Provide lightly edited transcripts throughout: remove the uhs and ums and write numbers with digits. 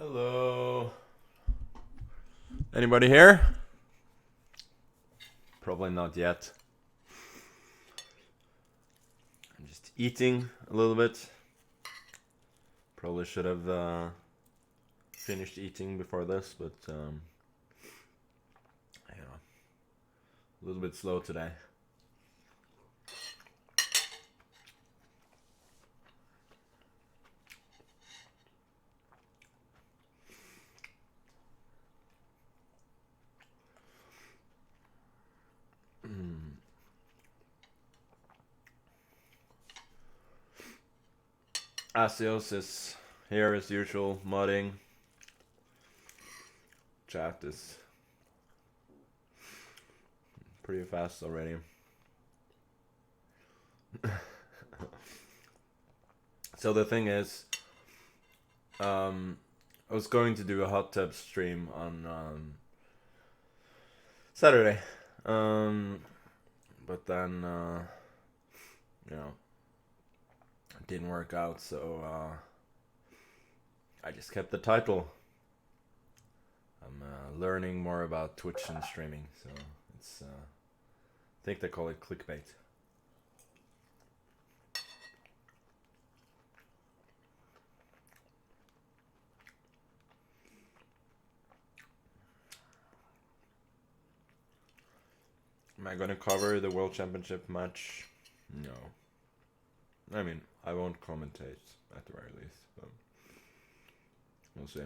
Hello. Anybody here? Probably not yet. I'm just eating a little bit. Probably should have finished eating before this, but you know, a little bit slow today. Asios is here as usual, modding. Chat is pretty fast already. So the thing is, I was going to do a hot tub stream on Saturday, but then you know, it didn't work out, so I just kept the title. I'm learning more about Twitch and streaming, so it's I think they call it clickbait. Am I gonna cover the World Championship match? No. I mean, I won't commentate at the very least, but we'll see.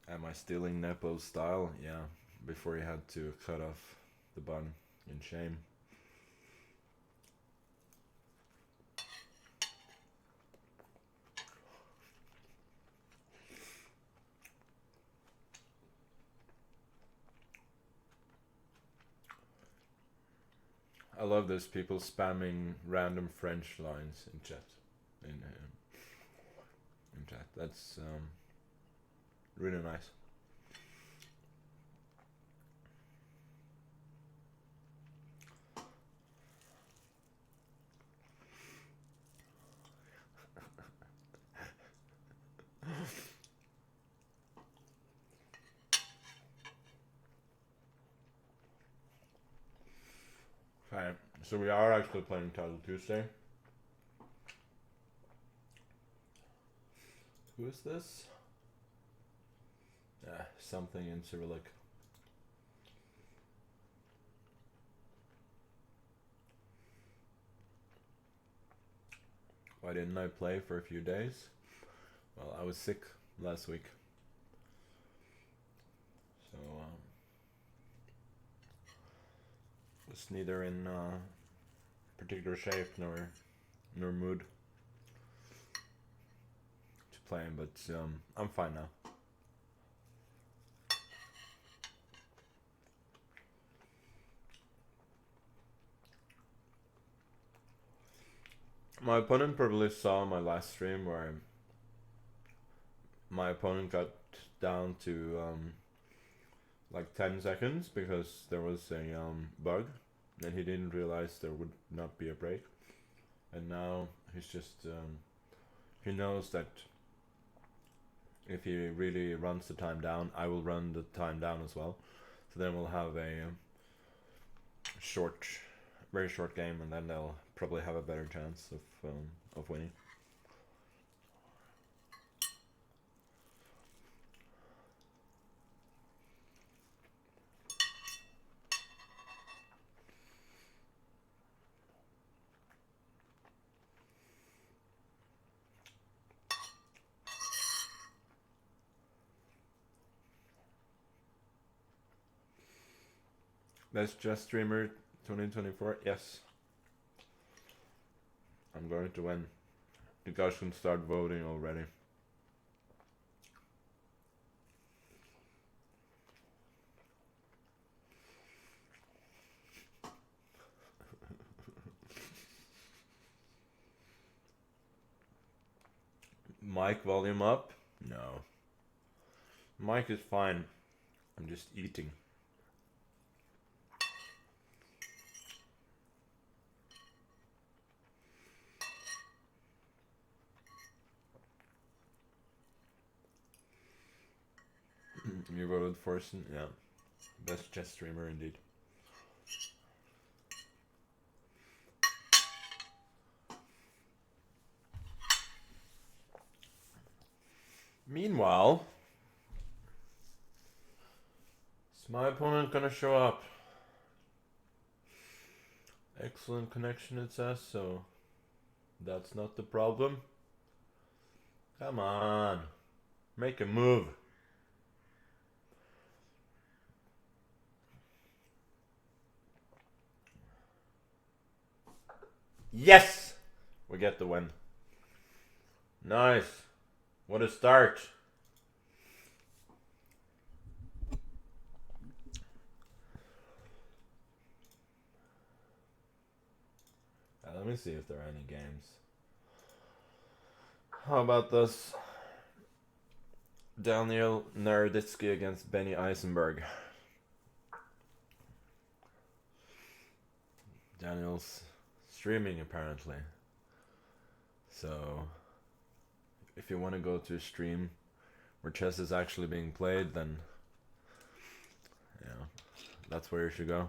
Am I stealing Nepo's style? Yeah, before he had to cut off the bun in shame. I love this, people spamming random French lines in chat. In chat. That's really nice. Okay, so we are actually playing Title Tuesday. Who is this? Something in Cyrillic. Why didn't I play for a few days? Well, I was sick last week. So, was neither in particular shape nor mood to play, but I'm fine now. My opponent probably saw my last stream where my opponent got down to like 10 seconds because there was a bug and he didn't realize there would not be a break, and now he's just he knows that if he really runs the time down, I will run the time down as well, so then we'll have a very short game, and then they'll probably have a better chance of winning. Best Chess Streamer 2024? Yes. I'm going to win. You guys can start voting already. Mic volume up? No. Mic is fine. I'm just eating. You voted for Sin? Yeah. Best chess streamer indeed. Meanwhile, is my opponent gonna show up? Excellent connection, it says, so that's not the problem. Come on, make a move. Yes! We get the win. Nice. What a start. Let me see if there are any games. How about this? Daniel Naroditsky against Benny Eisenberg. Daniel's streaming apparently. So, if you want to go to a stream where chess is actually being played, then yeah, that's where you should go.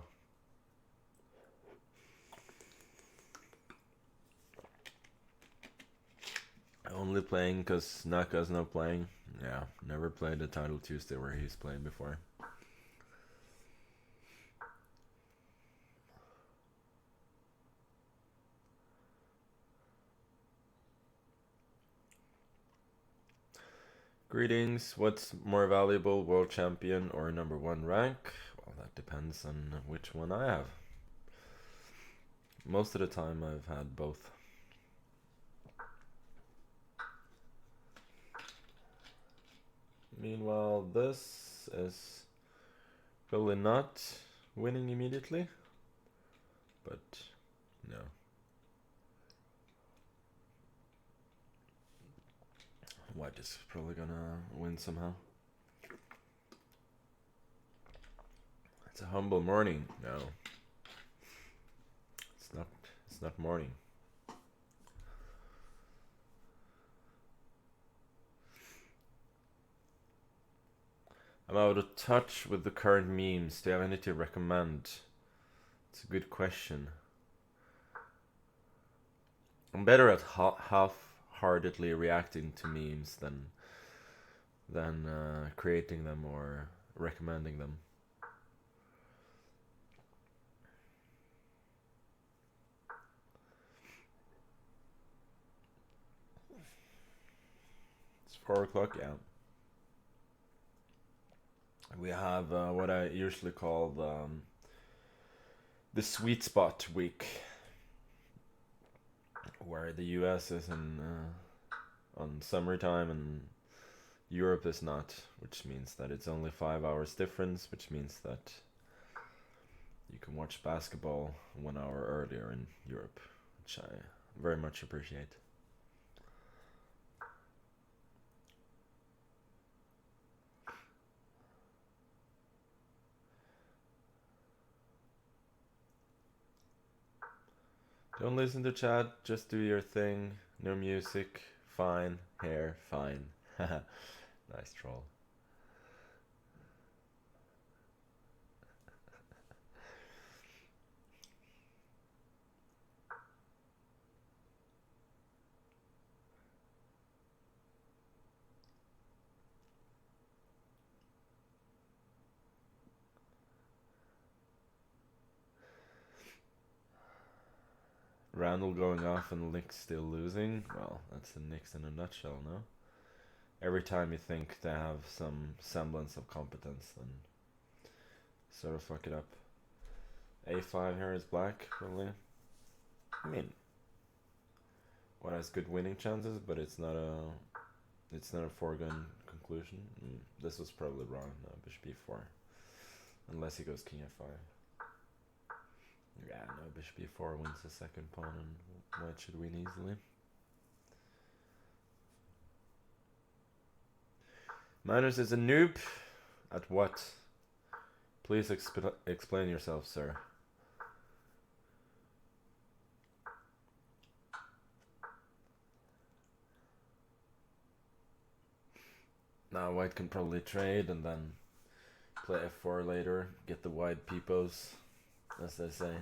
Only playing because Naka's not playing. Yeah, never played a Title Tuesday where he's played before. Greetings. What's more valuable, world champion or number 1 rank? Well, that depends on which one I have. Most of the time I've had both. Meanwhile, this is probably not winning immediately, but no. White is probably gonna win somehow. It's a humble morning. No. It's not morning. I'm out of touch with the current memes. Do you have any to recommend? It's a good question. I'm better at half-heartedly reacting to memes than creating them or recommending them. It's 4 o'clock, yeah. We have what I usually call the sweet spot week, where the US is on summertime and Europe is not, which means that it's only 5 hours difference, which means that you can watch basketball 1 hour earlier in Europe, which I very much appreciate. Don't listen to chat, just do your thing. No music, fine. Hair, fine. Nice troll. Randall going off and Lick's still losing. Well, that's the Knicks in a nutshell, no? Every time you think they have some semblance of competence, then sort of fuck it up. A5 here is black, probably. I mean, one has good winning chances, but it's not a foregone conclusion. This was probably wrong. No, bishop b4, unless he goes king f5. Yeah, no, bishop e4 wins the second pawn and white should win easily. Magnus is a noob. At what? Please explain yourself, sir. Now white can probably trade and then play f4 later, get the wide peepos, as they say.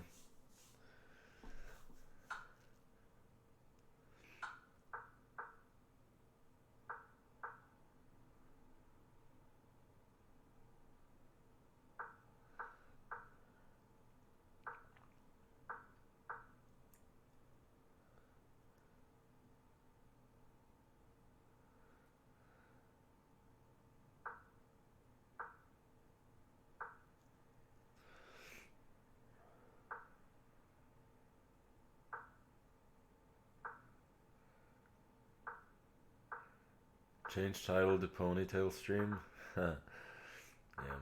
Change title to ponytail stream? Yeah,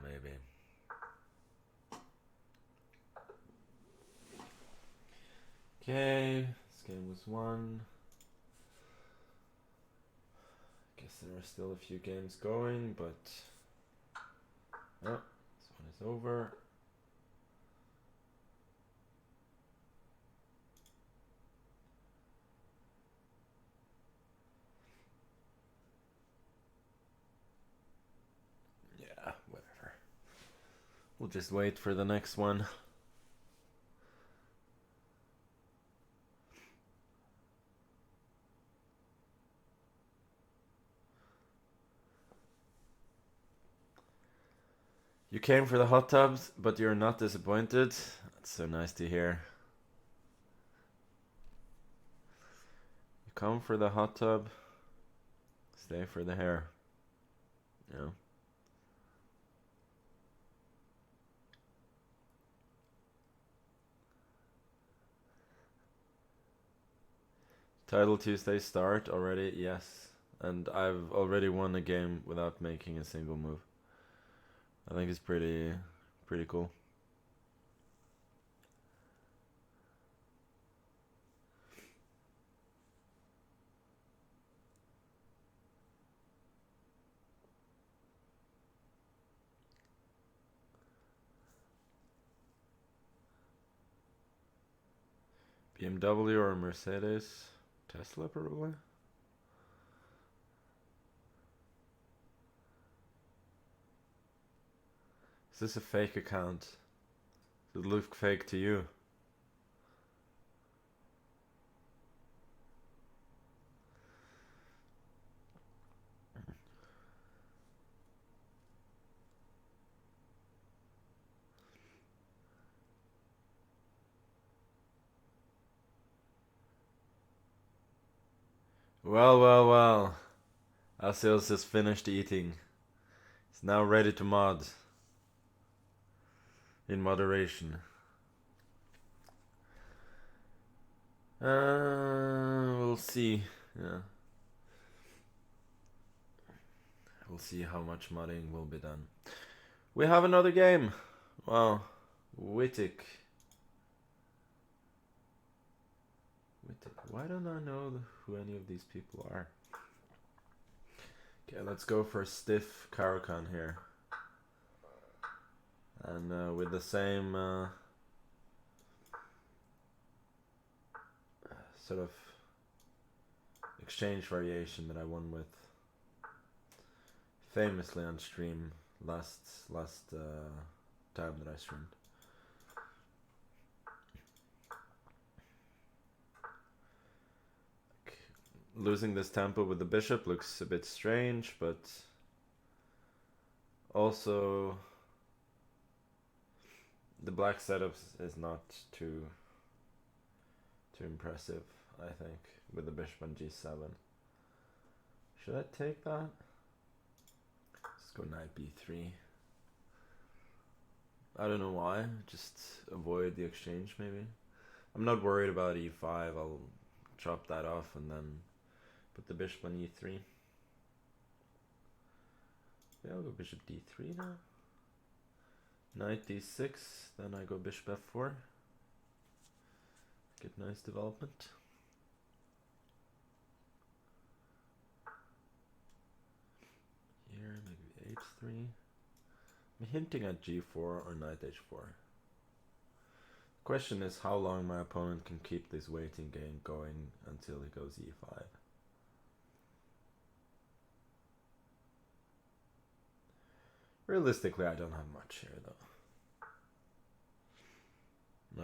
maybe. Okay, this game was won. Guess there are still a few games going, but oh, this one is over. Yeah, whatever. We'll just wait for the next one. You came for the hot tubs, but you're not disappointed. That's so nice to hear. You come for the hot tub, stay for the hair. Yeah. Title Tuesday start already? Yes. And I've already won a game without making a single move. I think it's pretty cool. BMW or Mercedes? Tesla probably? Is this a fake account? Does it look fake to you? Well. Asios has finished eating. He's now ready to mod. In moderation. We'll see. Yeah. We'll see how much modding will be done. We have another game. Wow. Weetik. Why don't I know who any of these people are? Okay, let's go for stiff Karakan here. And with the same sort of exchange variation that I won with famously on stream last time that I streamed. Losing this tempo with the bishop looks a bit strange, but also the black setup is not too impressive, I think, with the bishop on g7. Should I take that? Let's go knight b3. I don't know why, just avoid the exchange maybe. I'm not worried about e5, I'll chop that off and then put the bishop on e3. Yeah, I'll go bishop d3 now. Knight d6, then I go bishop f4. Get nice development. Here, maybe h3. hinting at g4 or knight h4. Question is how long my opponent can keep this waiting game going until he goes e5. Realistically, I don't have much here though.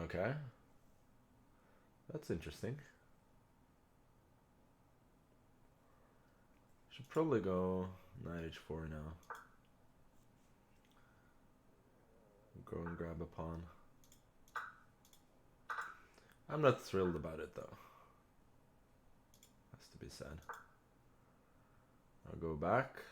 Okay. That's interesting. Should probably go knight h4 now. Go and grab a pawn. I'm not thrilled about it though. Has to be said. I'll go back.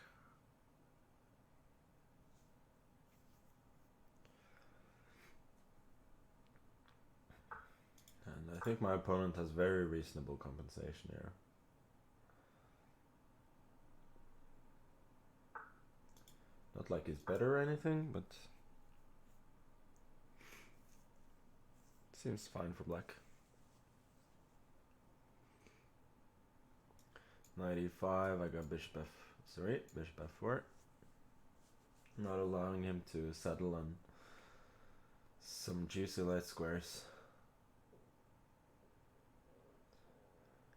And I think my opponent has very reasonable compensation here. Not like he's better or anything, but seems fine for black. Knight e5, I got bishop f4. Not allowing him to settle on some juicy light squares.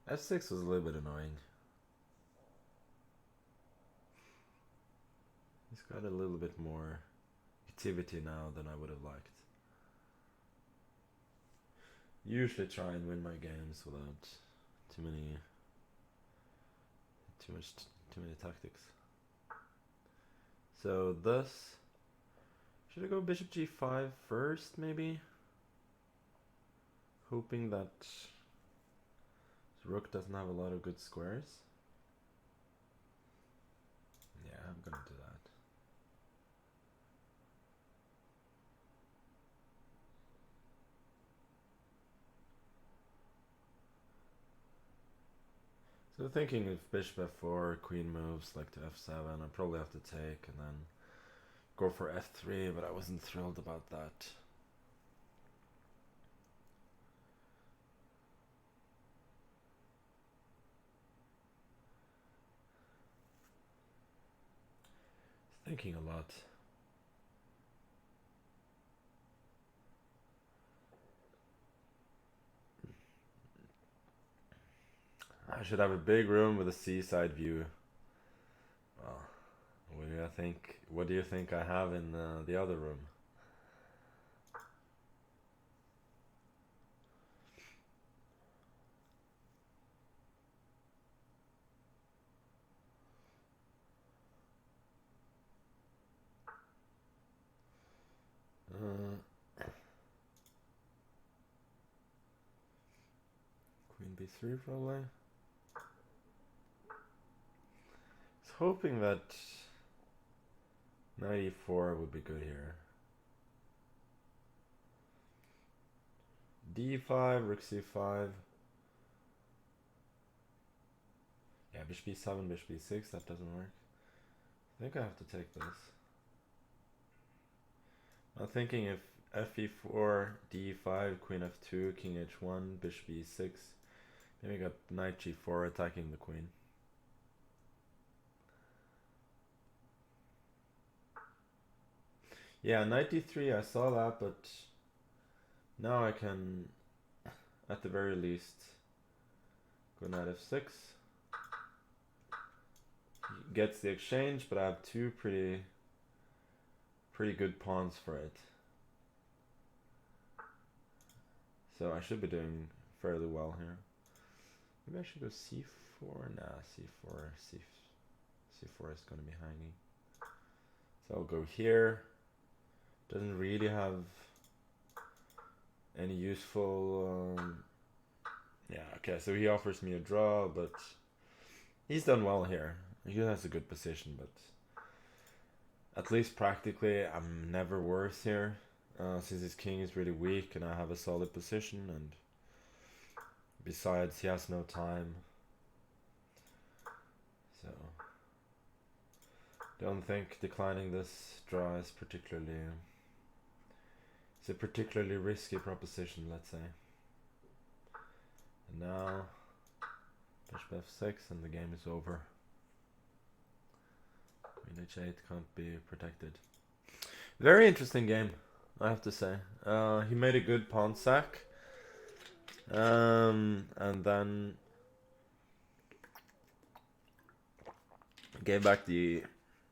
f6 was a little bit annoying. He's got a little bit more activity now than I would have liked. Usually try and win my games without too many tactics. So thus, should I go bishop g5 first maybe? Hoping that rook doesn't have a lot of good squares. Yeah, I'm gonna do that. So thinking if bishop f4, queen moves like to f7, I probably have to take and then go for f3, but I wasn't thrilled about that. Thinking a lot. I should have a big room with a seaside view. Well, what do you think I have in the other room? Queen b3 probably. I was hoping that knight e4 would be good here. d5, rook c5. Yeah, bishop b7, bishop b6, that doesn't work. I think I have to take this. I'm thinking if fe4, d5, queen f2, king h1, bishop e6. Then we got knight g4 attacking the queen. Yeah, knight d3, I saw that, but now I can, at the very least, go knight f6. He gets the exchange, but I have two pretty good pawns for it. So I should be doing fairly well here. Maybe I should go c4. Nah, c4 is going to be hanging. So I'll go here. Doesn't really have any useful... yeah, okay, so he offers me a draw, but he's done well here. He has a good position, but at least practically I'm never worse here. Since his king is really weak and I have a solid position, and besides he has no time. So don't think declining this draw is particularly... It's a particularly risky proposition, let's say. And now bishop f6 and the game is over. Queen h8 can't be protected. Very interesting game, I have to say. He made a good pawn sack. And then gave back the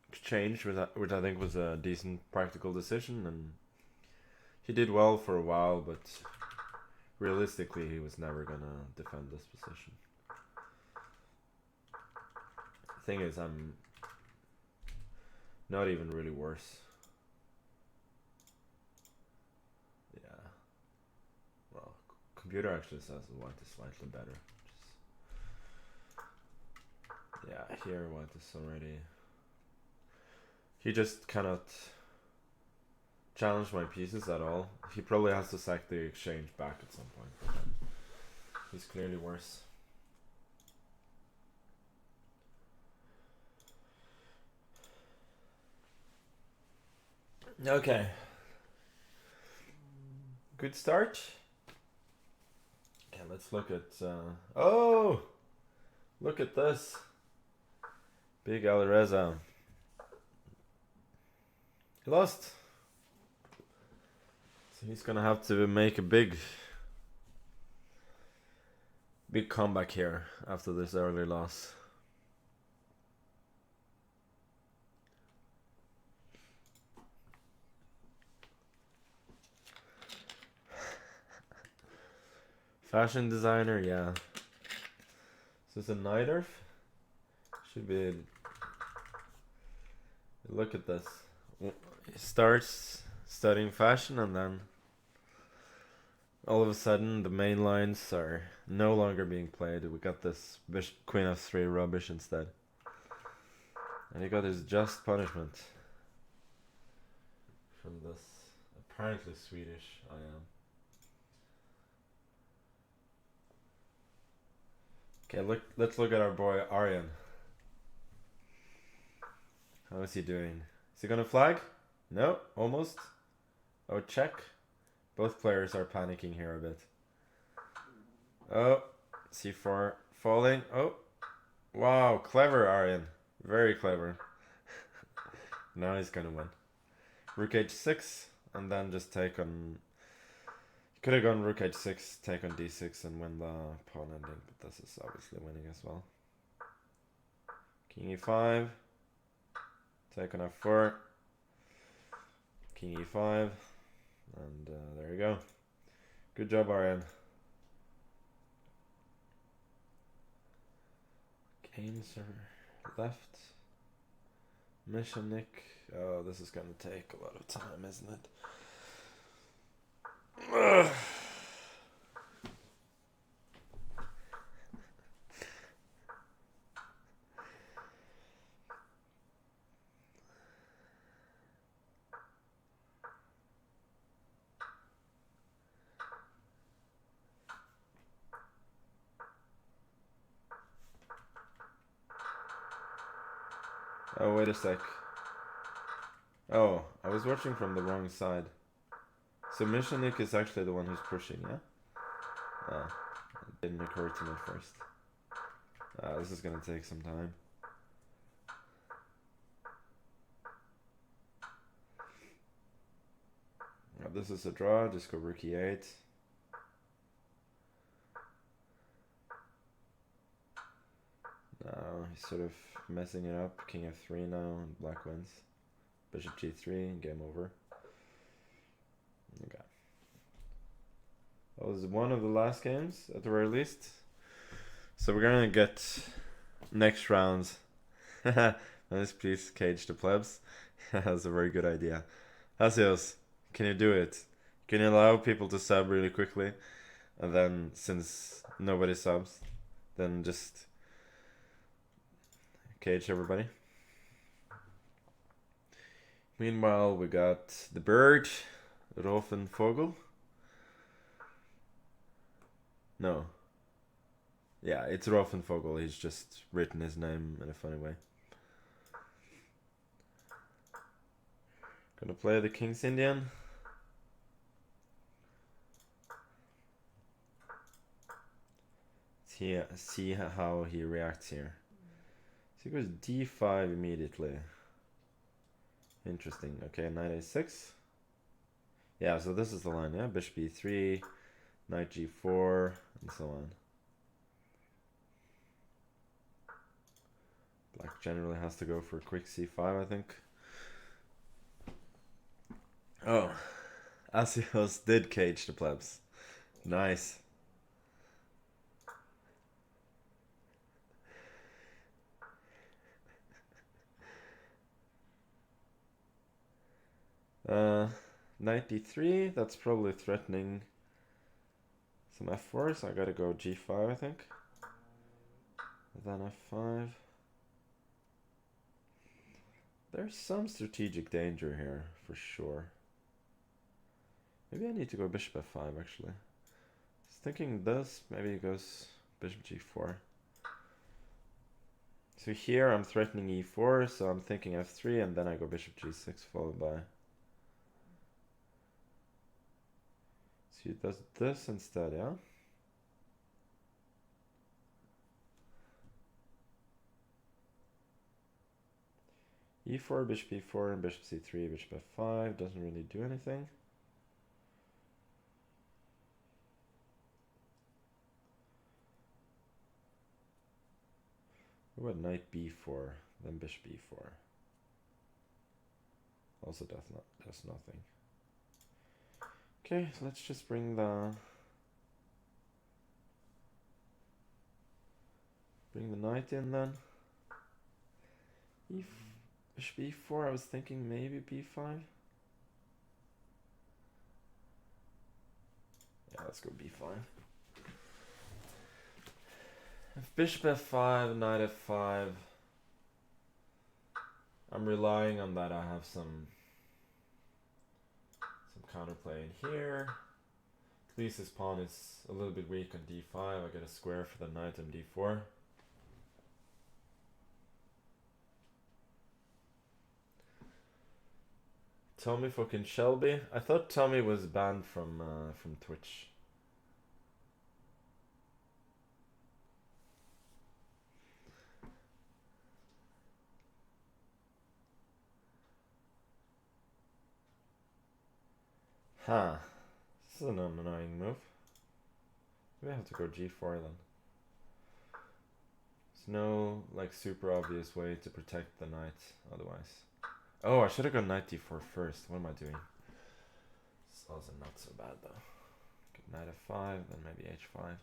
exchange, which I think was a decent practical decision, and he did well for a while, but realistically he was never gonna defend this position. Thing is, I'm not even really worse. Yeah. Well, computer actually says white is slightly better. Yeah, here white is already... He just cannot challenge my pieces at all. He probably has to sack the exchange back at some point. But he's clearly worse. Okay. Good start. Okay, let's look at... oh! Look at this. Big Alireza. He lost. So he's gonna have to make a big comeback here after this early loss. Fashion designer, yeah. Is this a Nighterf? Should be... Look at this. He starts studying fashion and then all of a sudden the main lines are no longer being played. We got this Queen of 3 rubbish instead. And he got his just punishment from this apparently Swedish I am. Okay, let's look at our boy Aryan. How is he doing? Is he gonna flag? No, almost. Oh, check. Both players are panicking here a bit. Oh, c4 falling. Oh, wow, clever Aryan. Very clever. Now he's gonna win. Rook h6, and then just take on... Could have gone rook h6, take on d6, and win the pawn ending, but this is obviously winning as well. King e5, take on f4, king e5, and there you go. Good job, Aryan. Games are left. Mission Nick. Oh, this is gonna take a lot of time, isn't it? Ugh. Oh, wait a sec. Oh, I was watching from the wrong side. So Mishanik is actually the one who's pushing, yeah? Oh, it didn't occur to me first. This is gonna take some time. This is a draw, just go rook e8. Now he's sort of messing it up. King f3 now, and black wins. Bishop g3, game over. Okay. That was one of the last games, at the very least. So we're gonna get next round. Nice, please cage the plebs. That's a very good idea. Hasios, can you do it? Can you allow people to sub really quickly? And then, since nobody subs, then just cage everybody. Meanwhile, we got the bird, VovenRogel. No. Yeah, it's VovenRogel. He's just written his name in a funny way. Gonna play the King's Indian. See how he reacts here. So he goes d5 immediately. Interesting. Okay, knight a6. Yeah, so this is the line, yeah? Bishop e3, knight g4, and so on. Black generally has to go for a quick c5, I think. Oh, Asios did cage the plebs. Nice. Knight d3, that's probably threatening some f4, so I gotta go g5, I think. Then f5. There's some strategic danger here, for sure. Maybe I need to go bishop f5, actually. I was thinking this, maybe it goes bishop g4. So here I'm threatening e4, so I'm thinking f3, and then I go bishop g6, followed by... So he does this instead, yeah? e4, bishop e4, and bishop c3, bishop f5, doesn't really do anything. What about knight b4, then bishop e4? Also does nothing. Okay, so let's just bring the knight in then. Bishop e4, I was thinking maybe b5. Yeah, let's go b5. If bishop f5, knight f5, I'm relying on that I have some counterplay in here. At least his pawn is a little bit weak on d5. I get a square for the knight on d4. Tommy fucking Shelby. I thought Tommy was banned from Twitch. Huh. This is an annoying move. Maybe I have to go g4 then. There's no like super obvious way to protect the knight otherwise. Oh, I should have gone knight d4 first. What am I doing? It's also not so bad though. Good, knight f5, then maybe h5.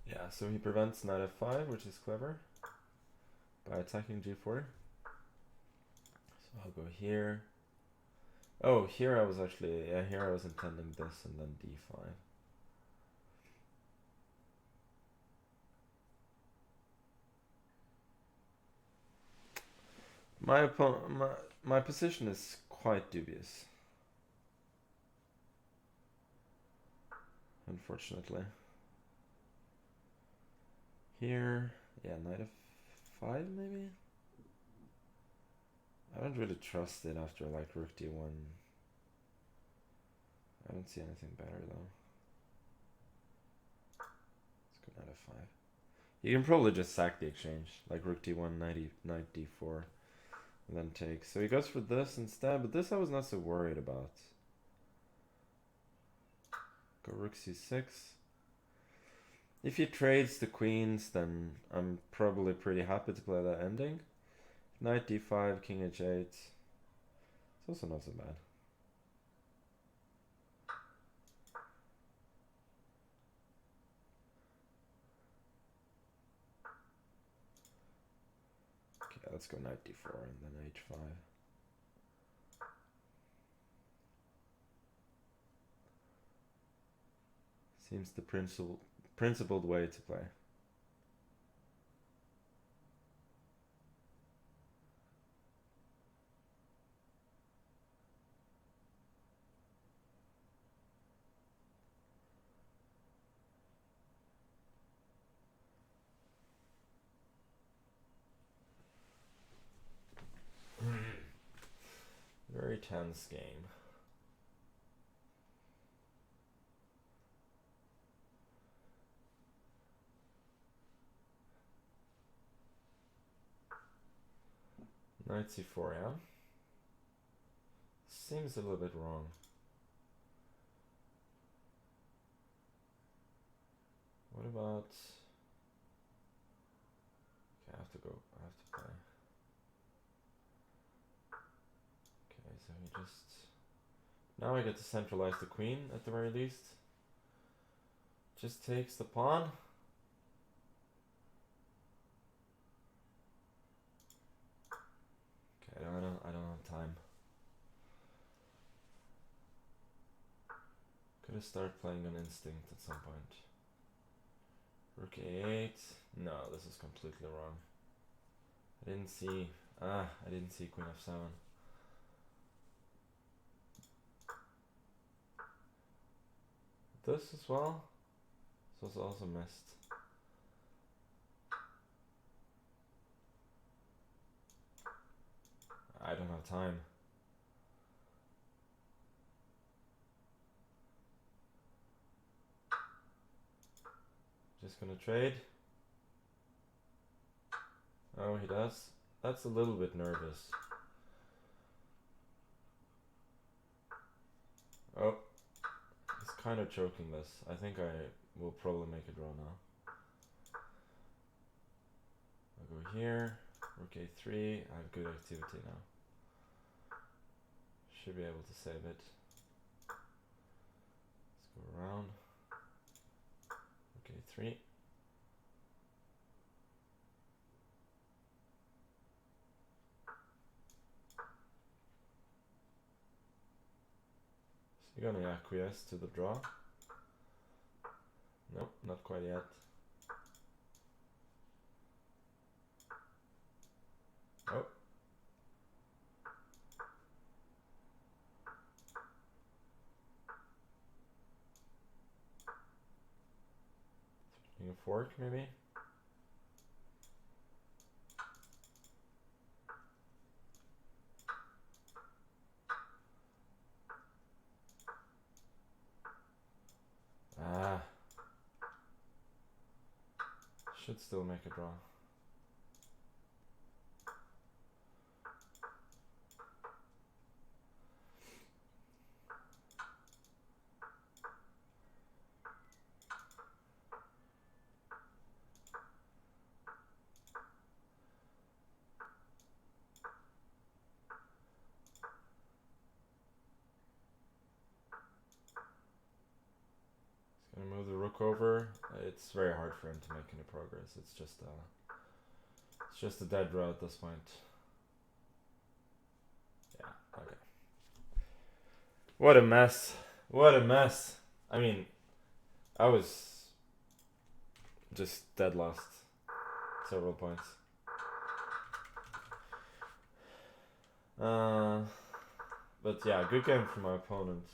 Yeah, so he prevents knight f5, which is clever, by attacking g4. So I'll go here. Oh, here I was actually, yeah, here I was intending this and then d5. My position is quite dubious, unfortunately. Here, yeah, knight f5 maybe? I don't really trust it after like rook d1. I don't see anything better though. Let's go knight f5. You can probably just sack the exchange, like rook d1, knight d4, and then take. So he goes for this instead, but this I was not so worried about. Go rook c6. If he trades the queens, then I'm probably pretty happy to play that ending. Knight d5, king h8. It's also not so bad. Okay, let's go knight d4 and then h5. Seems the principled way to play. tense game. Knight c4, yeah? Seems a little bit wrong. What about... Okay, I have to play. Okay, so he just... Now I get to centralize the queen at the very least. Just takes the pawn. Okay, I don't have time. Could have started playing on instinct at some point. Rook a8. No, this is completely wrong. I didn't see queen f7. This as well. This was also missed. I don't have time. Just gonna trade. Oh, he does. That's a little bit nervous. Oh, he's kind of choking this. I think I will probably make a draw now. I'll go here. Rook a3. I have good activity now. Should be able to save it. Let's go around. Rook a3. You're gonna acquiesce to the draw? Nope, not quite yet. Oh. A fork, maybe? Ah. Should still make a draw. Gonna move the rook over. It's very hard for him to make any progress. It's just a dead draw at this point. Yeah, okay. What a mess. What a mess. I mean, I was just dead lost several points. But yeah, good game from my opponent.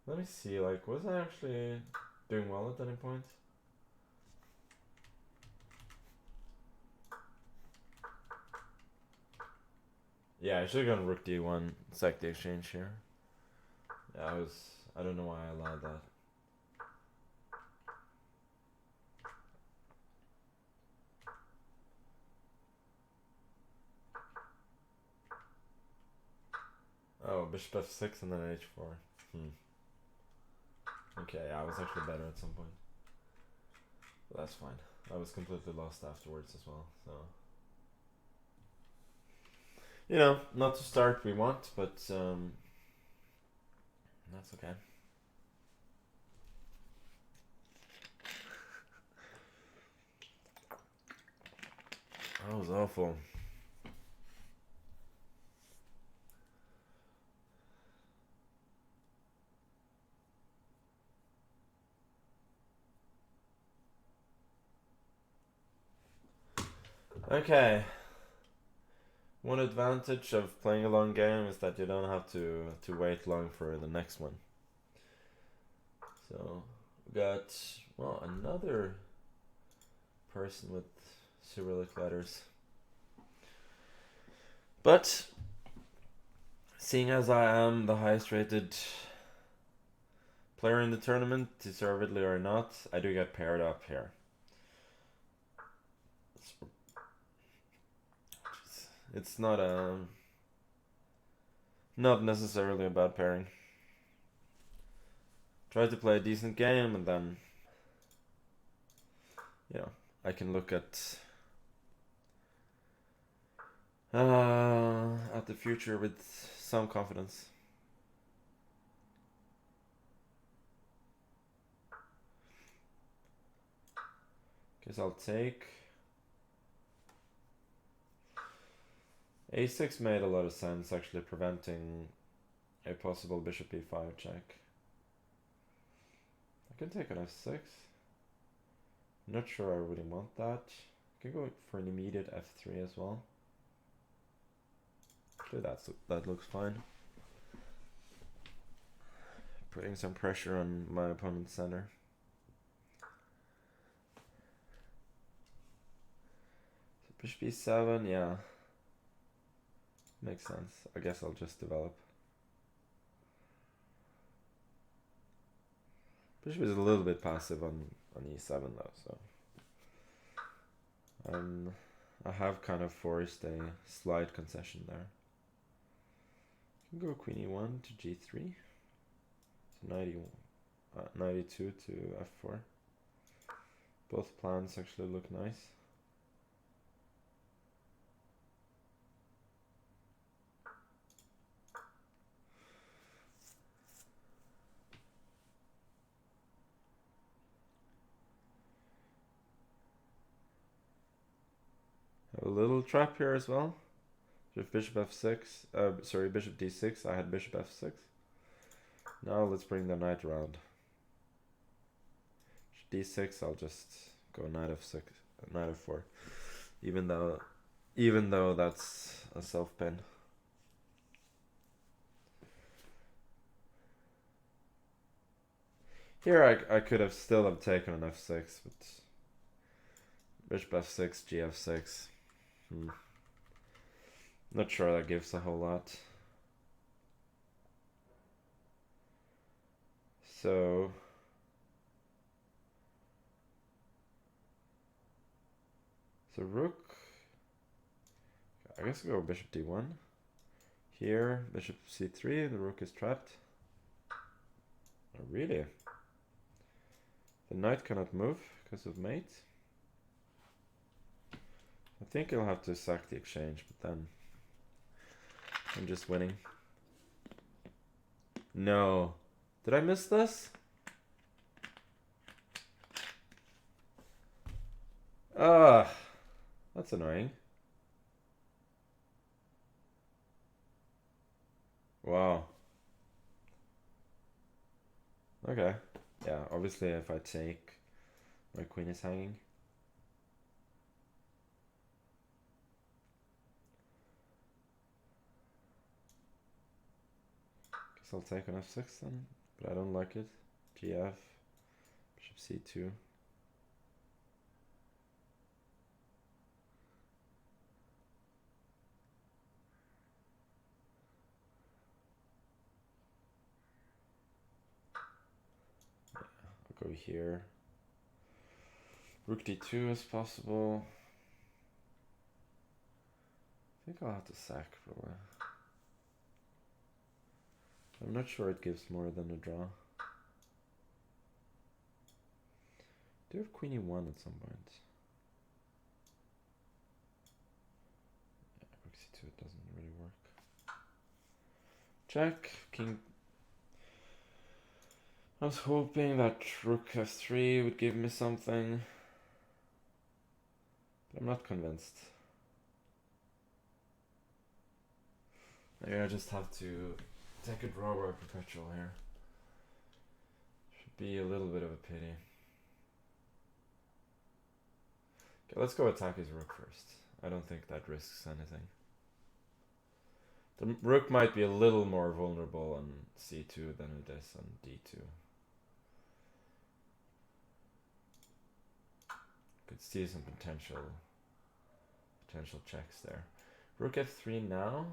Let me see, like, was I actually doing well at any point? Yeah, I should have gone rook d1, sack the exchange here. Yeah, I don't know why I allowed that. Oh, bishop f6 and then h4. Okay, yeah, I was actually better at some point. But that's fine. I was completely lost afterwards as well, so... You know, not to start we want, but that's okay. That was awful. Okay. One advantage of playing a long game is that you don't have to wait long for the next one. So we got, well, another person with Cyrillic letters. But Seeing as I am the highest rated player in the tournament, deservedly or not, I do get paired up here. It's not not necessarily a bad pairing. Try to play a decent game and then, you know, I can look at the future with some confidence. Guess I'll take. A6 made a lot of sense, actually preventing a possible bishop e5 check. I can take an f6. Not sure I really want that. I can go for an immediate f3 as well. Actually, that looks fine. Putting some pressure on my opponent's center. So bishop e7, yeah. Makes sense. I guess I'll just develop. Bishop is a little bit passive on e7 though, so I have kind of forced a slight concession there. I can go queen e1 to g3. So 92 to f4. Both plans actually look nice. Have a little trap here as well. If bishop f6, sorry, bishop d6, I had bishop f6. Now let's bring the knight around. D6, I'll just go knight f6, knight f4, even though that's a self pin. Here I could have still have taken an f6, but bishop f6, g f6. Not sure that gives a whole lot. So rook, I guess I'll go bishop d1. Here, bishop c3, the rook is trapped. Oh, really? The knight cannot move because of mate. I think I'll have to sack the exchange, but then I'm just winning. No. Did I miss this? That's annoying. Wow. Okay. Yeah, obviously if I take, my queen is hanging. Guess I'll take an f6 then, but I don't like it. gf, bishop c2. I'll go here. Rook d2 is possible. I think I'll have to sack probably. I'm not sure it gives more than a draw. Do have queen e1 at some point. Yeah, rook c2 it doesn't really work. Check, king. I was hoping that rook f3 would give me something, but I'm not convinced. Maybe I just have to take a draw by perpetual here. Should be a little bit of a pity. Okay, let's go attack his rook first. I don't think that risks anything. The rook might be a little more vulnerable on c2 than it is on d2. Could see some potential checks there. Rook f3 now.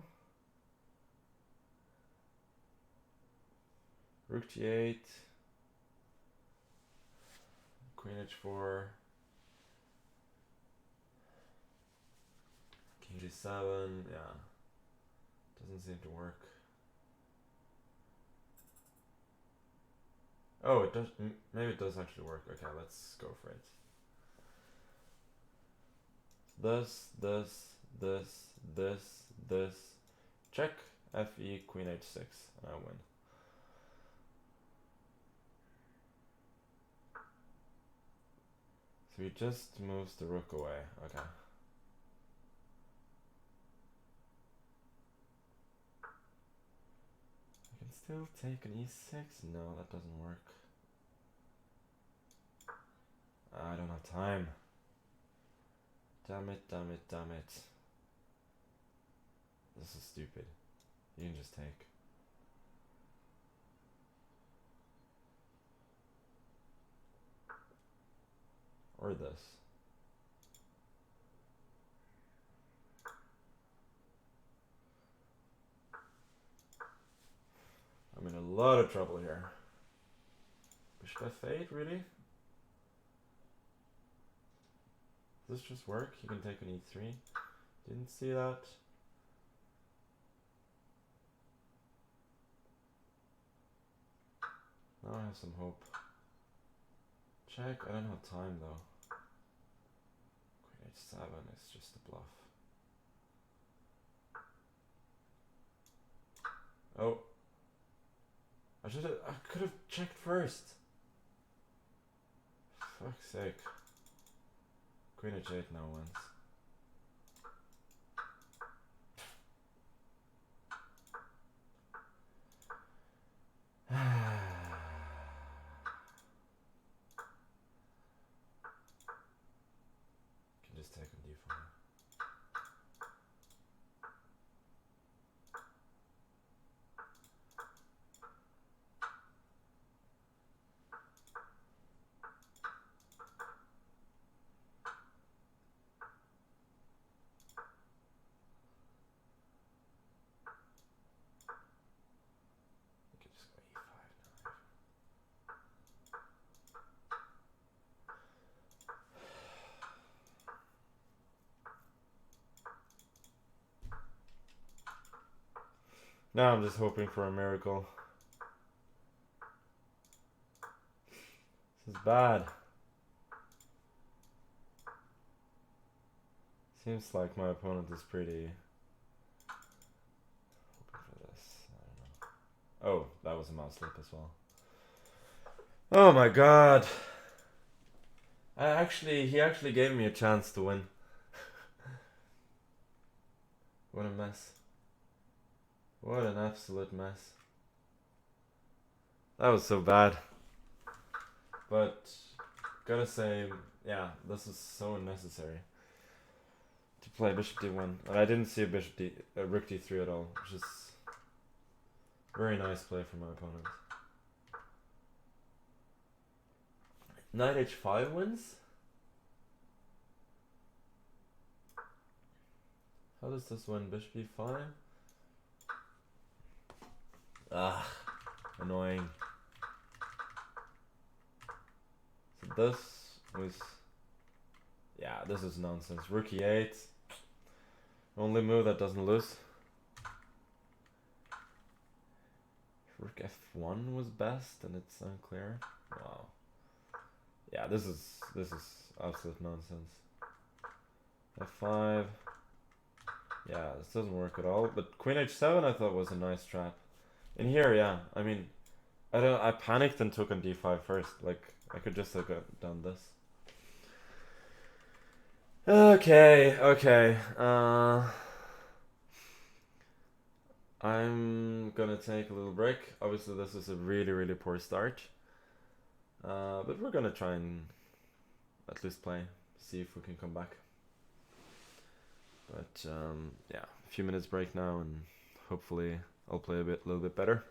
Rook g8. Queen h4. King g7. Yeah. Doesn't seem to work. Oh, it does. Maybe it does actually work. Okay, let's go for it. This. Check. Fe, Queen h6, and I win. So he just moves the rook away. Okay. I can still take an e6. No, that doesn't work. I don't have time. Damn it. This is stupid. You can just take. Or this. I'm in a lot of trouble here. Bishop f8, really? Does this just work? You can take an e3. Didn't see that. Now I have some hope. Check. I don't have time though. Queen h7 is just a bluff. Oh. I could have checked first. Fuck's sake. Queen h8 now wins. Can just take on d5. Now I'm just hoping for a miracle. This is bad. Seems like my opponent is pretty hoping for this. I don't know. Oh, that was a mouse slip as well. Oh my god. He actually gave me a chance to win. What a mess. What an absolute mess. That was so bad. But, gotta say, yeah, this is so unnecessary. To play bishop d1. And I didn't see a rook d3 at all, which is very nice play from my opponent. Knight h5 wins? How does this win? Bishop e5? Ah, annoying. So this was... Yeah, this is nonsense. Rook e8. Only move that doesn't lose. Rook f1 was best and it's unclear. Wow. Yeah, this is absolute nonsense. f5. Yeah, this doesn't work at all. But Queen h7 I thought was a nice trap. In here, yeah. I mean, I panicked and took on d5 first. Like, I could just have done this. Okay. I'm gonna take a little break. Obviously, this is a really poor start. But we're gonna try and at least play. See if we can come back. But yeah, a few minutes break now, and hopefully I'll play a little bit better.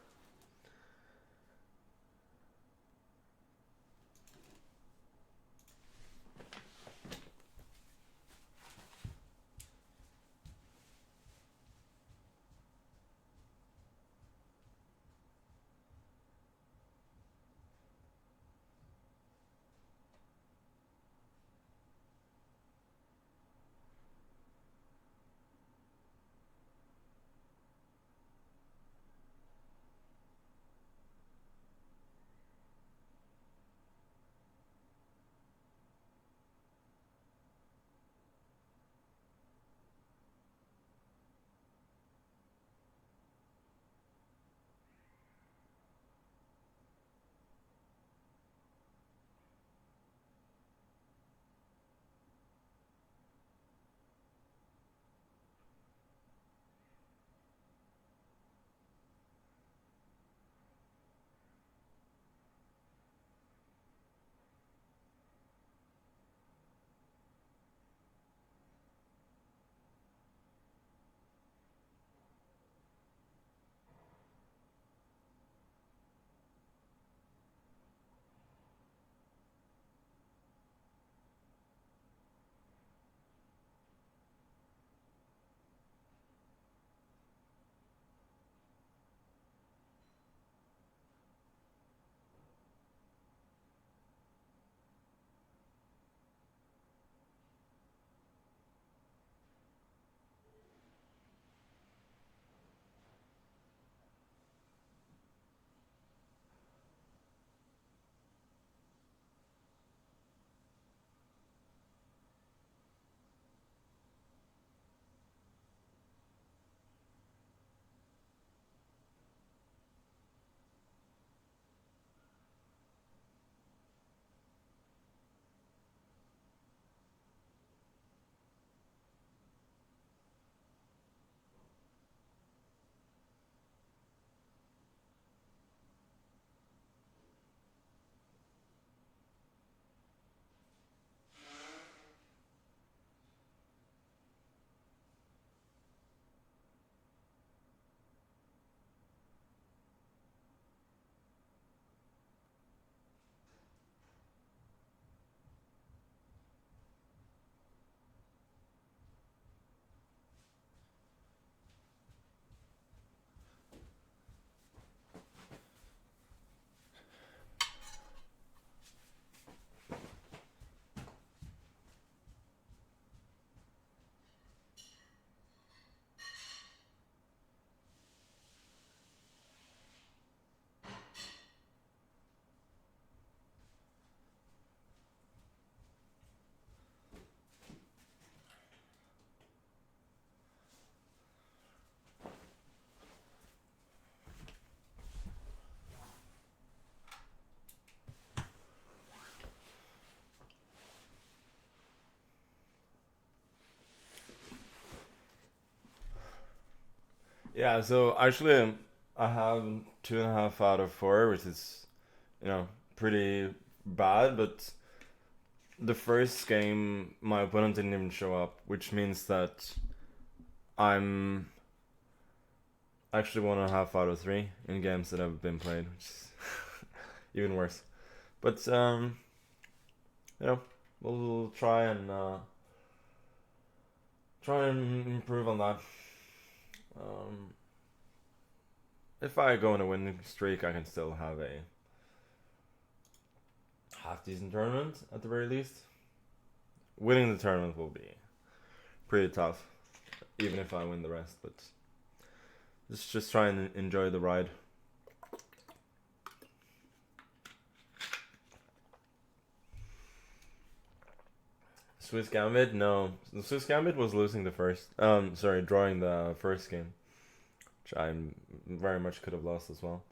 Yeah, so actually, I have 2.5 out of 4, which is, pretty bad. But the first game, my opponent didn't even show up, which means that I'm actually 1.5 out of 3 in games that have been played, which is even worse. But we'll try and improve on that. If I go on a winning streak, I can still have a half decent tournament at the very least. Winning the tournament will be pretty tough, even if I win the rest. But just try and enjoy the ride. Swiss Gambit? No. The Swiss Gambit was losing the first. Drawing the first game, which I very much could have lost as well.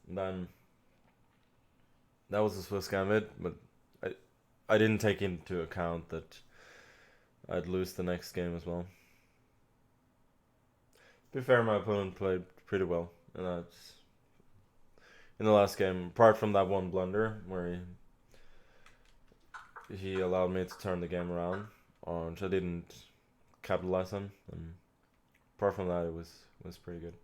And then that was the Swiss Gambit, but I didn't take into account that I'd lose the next game as well. To be fair, my opponent played pretty well, and that's in the last game. Apart from that one blunder where he allowed me to turn the game around, which I didn't capitalize on. And apart from that, it was pretty good.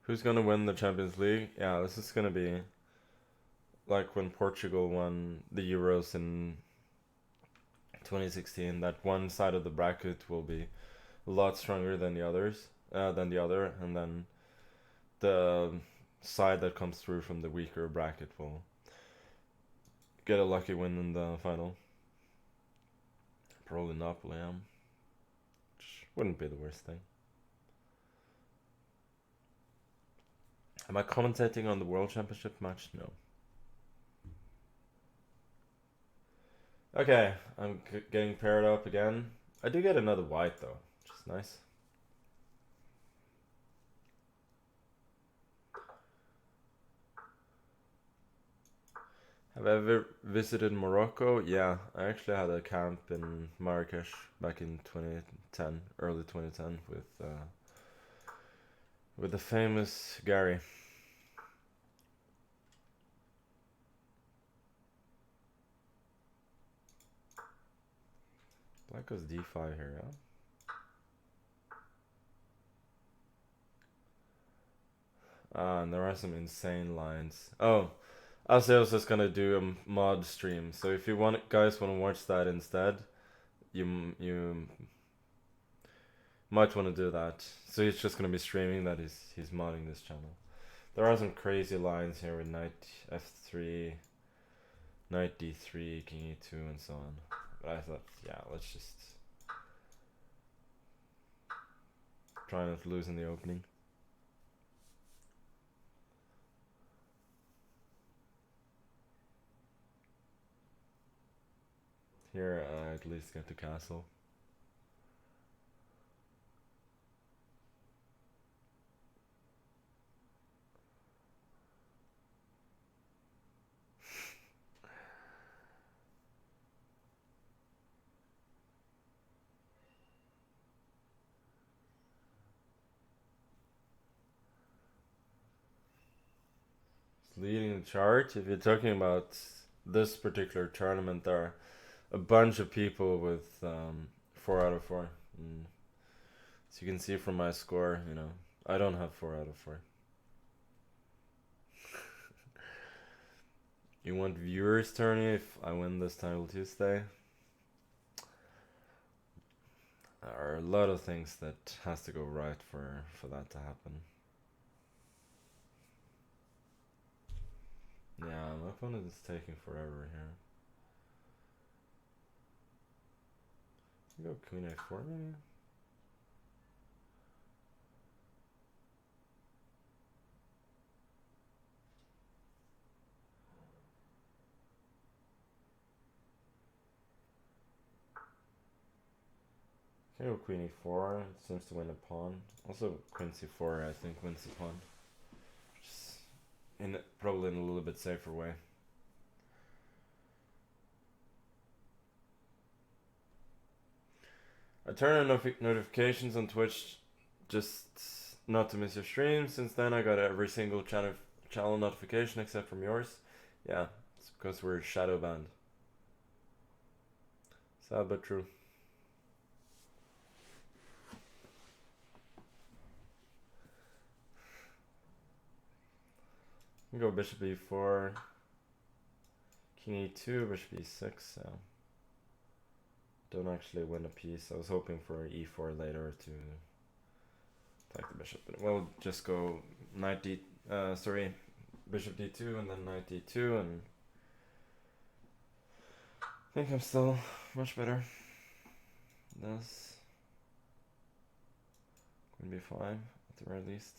Who's gonna win the Champions League? Yeah, this is gonna be like when Portugal won the Euros in 2016. That one side of the bracket will be a lot stronger than the others, and then the side that comes through from the weaker bracket will get a lucky win in the final. Probably Napoli, which wouldn't be the worst thing. Am I commentating on the World Championship match? No. Okay, I'm getting paired up again. I do get another white though, which is nice. Have I ever visited Morocco? Yeah, I actually had a camp in Marrakesh back in 2010, early 2010, with the famous Gary. Black goes d5 here, yeah? And there are some insane lines. Oh, I was just gonna do a mod stream. So if you guys want to watch that instead, you might want to do that. So he's just gonna be streaming that he's modding this channel. There are some crazy lines here with knight f3, knight d3, king e2, and so on. But I thought, yeah, let's just try not to lose in the opening. Here, I at least get to castle. Leading the chart. If you're talking about this particular tournament, there are a bunch of people with 4 out of 4. And as you can see from my score, I don't have 4 out of 4. You want viewers' tourney if I win this title Tuesday? There are a lot of things that has to go right for that to happen. Yeah, my opponent is taking forever here. Go queen a4 maybe? Okay, queen e4. It seems to win a pawn. Also, queen c4 I think wins the pawn. Just probably in a little bit safer way. I turn on notifications on Twitch just not to miss your stream. Since then I got every single channel notification except from yours. Yeah, it's because we're shadow banned. Sad but true. We go bishop e4, king e2, bishop e6. So don't actually win a piece. I was hoping for e4 later to attack the bishop, but we'll just go knight d. Bishop d2 and then knight d2, and I think I'm still much better. This queen b5 at the very least.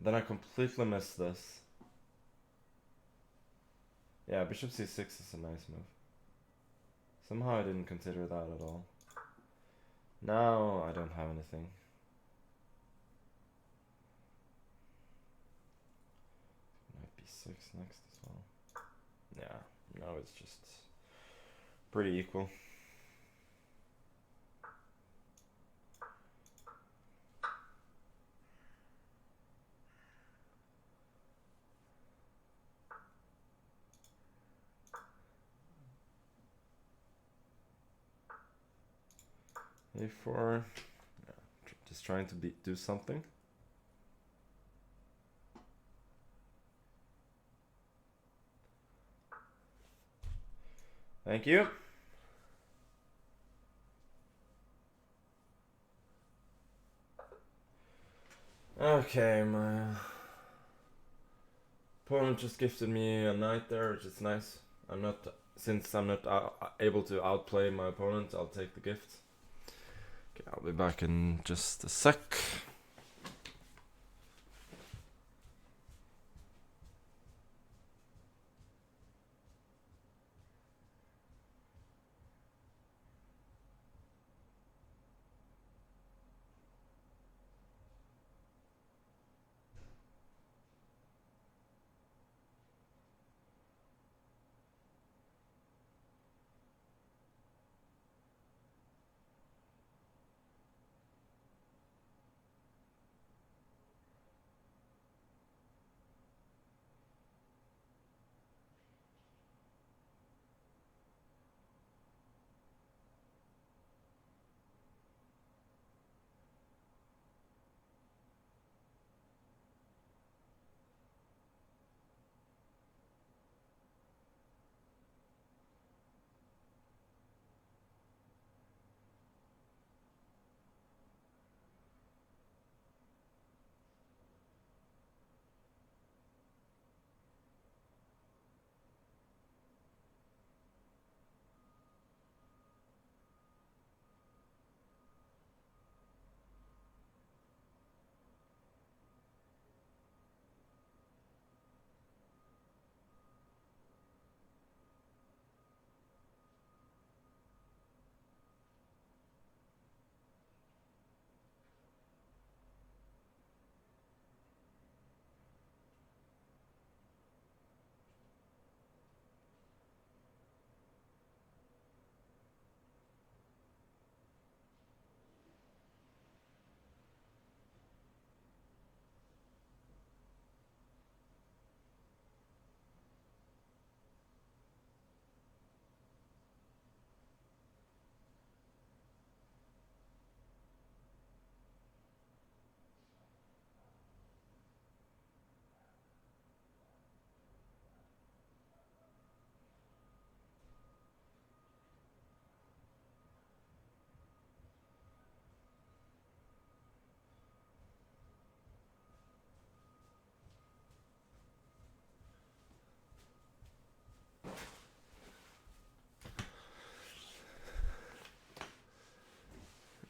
Then I completely missed this. Yeah, bishop c6 is a nice move. Somehow I didn't consider that at all. Now I don't have anything. Knight b6 next as well. Yeah, now it's just pretty equal. a4, yeah, just trying to do something. Thank you. Okay, my opponent just gifted me a knight there, which is nice. Since I'm not able to outplay my opponent, I'll take the gift. Okay, I'll be back in just a sec.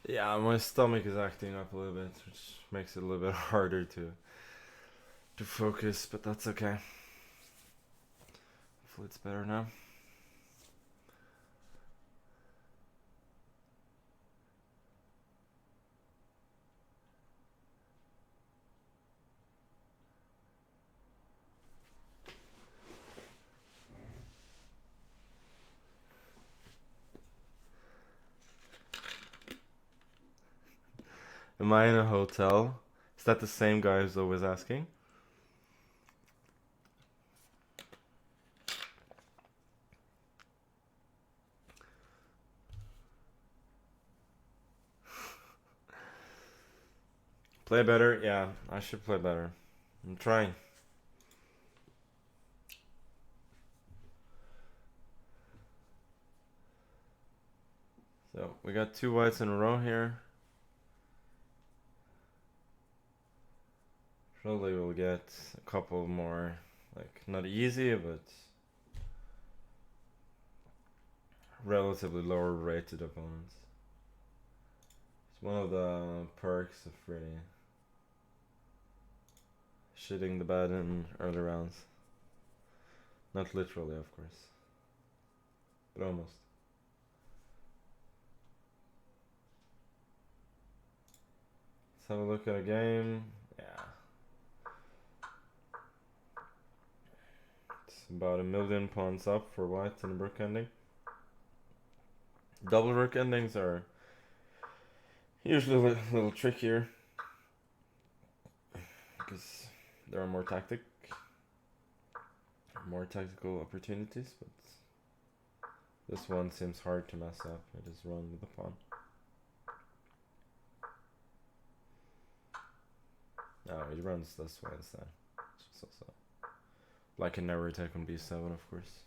Yeah, my stomach is acting up a little bit, which makes it a little bit harder to focus, but that's okay. Hopefully it's better now. Am I in a hotel? Is that the same guy who's always asking? Play better? Yeah, I should play better. I'm trying. So, we got 2 whites in a row here. Probably we'll get a couple more, like, not easy, but relatively lower rated opponents. It's one of the perks of really shitting the bed in early rounds. Not literally, of course, but almost. Let's have a look at a game. Yeah. It's about 1 million pawns up for white in a rook ending. Double rook endings are usually a little trickier because there are more tactical opportunities, but this one seems hard to mess up. I just run with the pawn. No, he runs this way instead. So. Black can never take on b7, of course.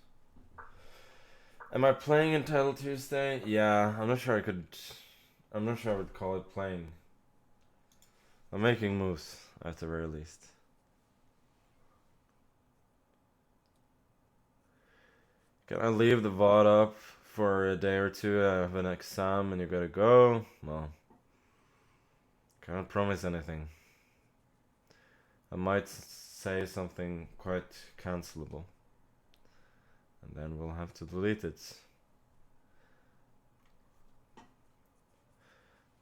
Am I playing in Title Tuesday? Yeah, I'm not sure I would call it playing. I'm making moves at the very least. Can I leave the VOD up for a day or two? I have an exam and you gotta go? Well, can't promise anything. I might say something quite cancelable, and then we'll have to delete it.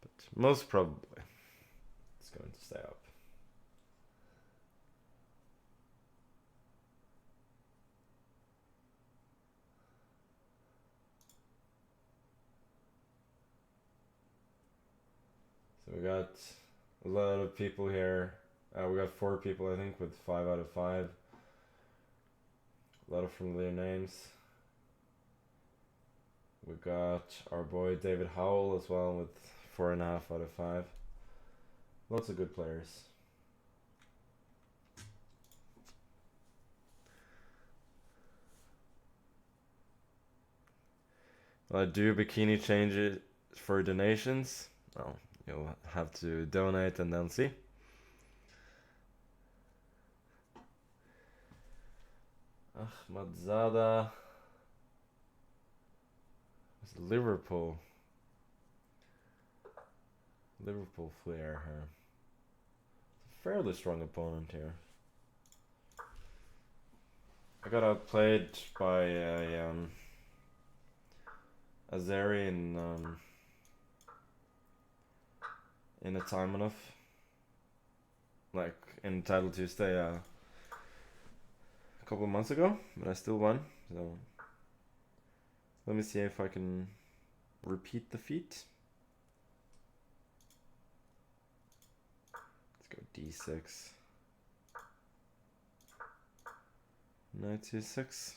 But most probably it's going to stay up. So we got a lot of people here. We got 4 people, I think, with 5 out of 5. A lot of familiar names. We got our boy David Howell as well with 4.5 out of 5. Lots of good players. Will I do bikini changes for donations? Well, you'll have to donate and then see. Ahmadzada. It's Liverpool flair here. It's a fairly strong opponent here. I got outplayed by a Zary in a time enough. Like in Title Tuesday a couple of months ago, but I still won. So let me see if I can repeat the feat. Let's go d6. Knight c6.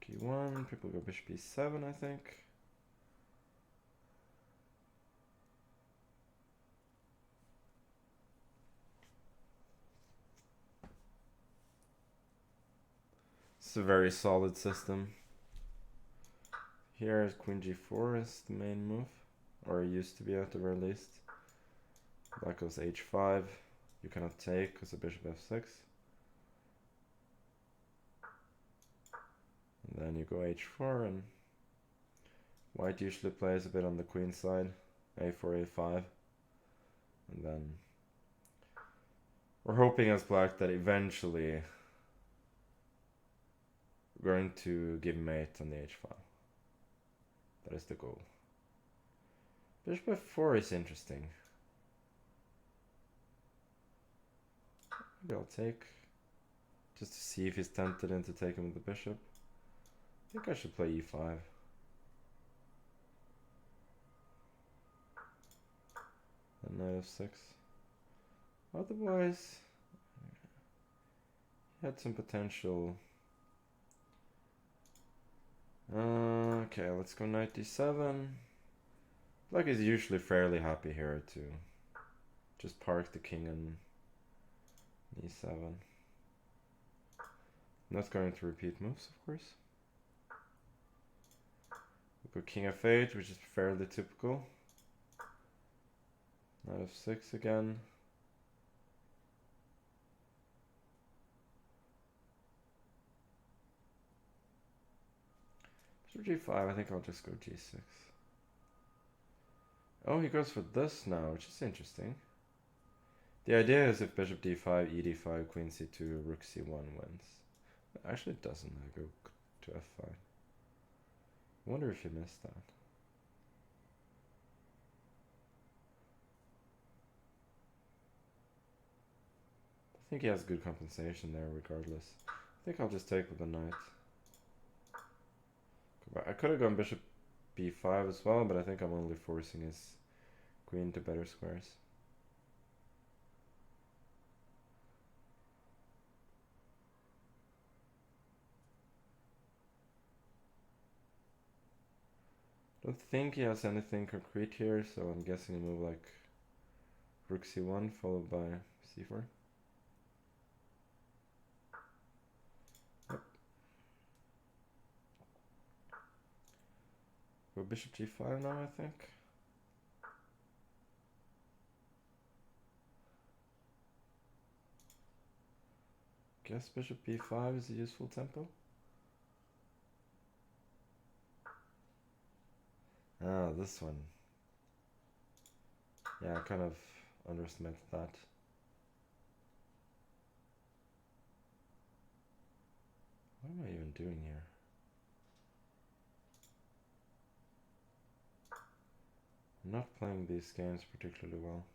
Q1. People go bishop b7, I think. It's a very solid system. Here is queen g4 is the main move, or it used to be at the very least. Black goes h5. You cannot take because of bishop f6. And then you go h4, and white usually plays a bit on the queen side, a4, a5. And then we're hoping as black that eventually We're going to give mate on the h file. That is the goal. Bishop f4 is interesting. Maybe I'll take, just to see if he's tempted into taking with the bishop. I think I should play e5. And knight f6. Otherwise, he had some potential. Okay, let's go knight d7. Like he's usually fairly happy here to just park the king on e7. Not going to repeat moves, of course. We go king f8, which is fairly typical. Knight f6 again. Bishop g5, I think I'll just go g6. Oh, he goes for this now, which is interesting. The idea is if bishop d5, e d5, queen c2, rook c1 wins. Actually it doesn't, I go to f5. I wonder if you missed that. I think he has good compensation there regardless. I think I'll just take with the knight. I could have gone bishop b5 as well, but I think I'm only forcing his queen to better squares. Don't think he has anything concrete here, so I'm guessing a move like rook c1 followed by c4. Yep. Go bishop g5 now, I think. Guess bishop b5 is a useful tempo. Ah, this one. Yeah, I kind of underestimated that. What am I even doing here? I'm not playing these games particularly well.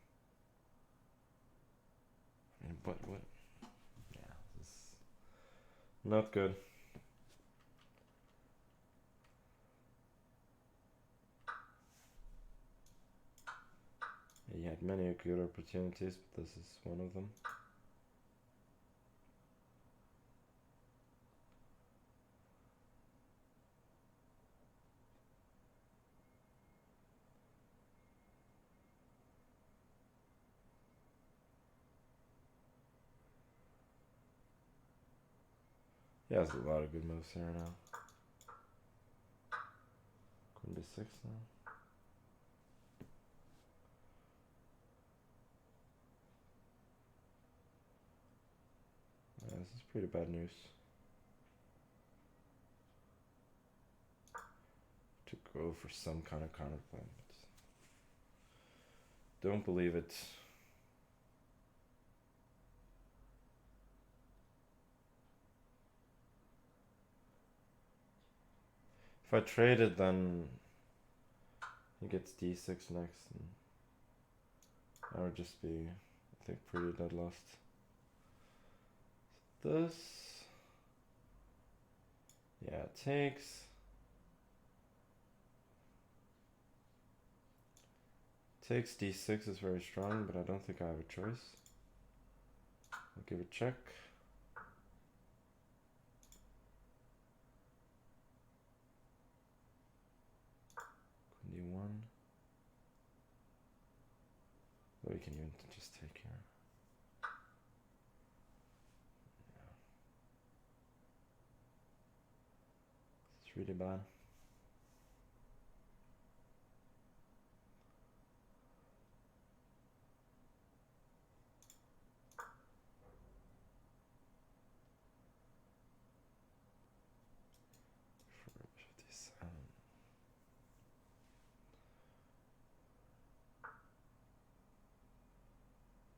I mean, what? Yeah, this is not good. He had many good opportunities, but this is one of them. He has a lot of good moves here now. Queen d6 now. This is pretty bad news. To go for some kind of counterplay, but don't believe it. If I trade it, then he gets d6 next, and I would just be, I think, pretty dead lost. This, yeah, it takes. Takes d6 is very strong, but I don't think I have a choice. I'll give it a check. Queen d1. Or we can even just take here. Yeah. It's really bad.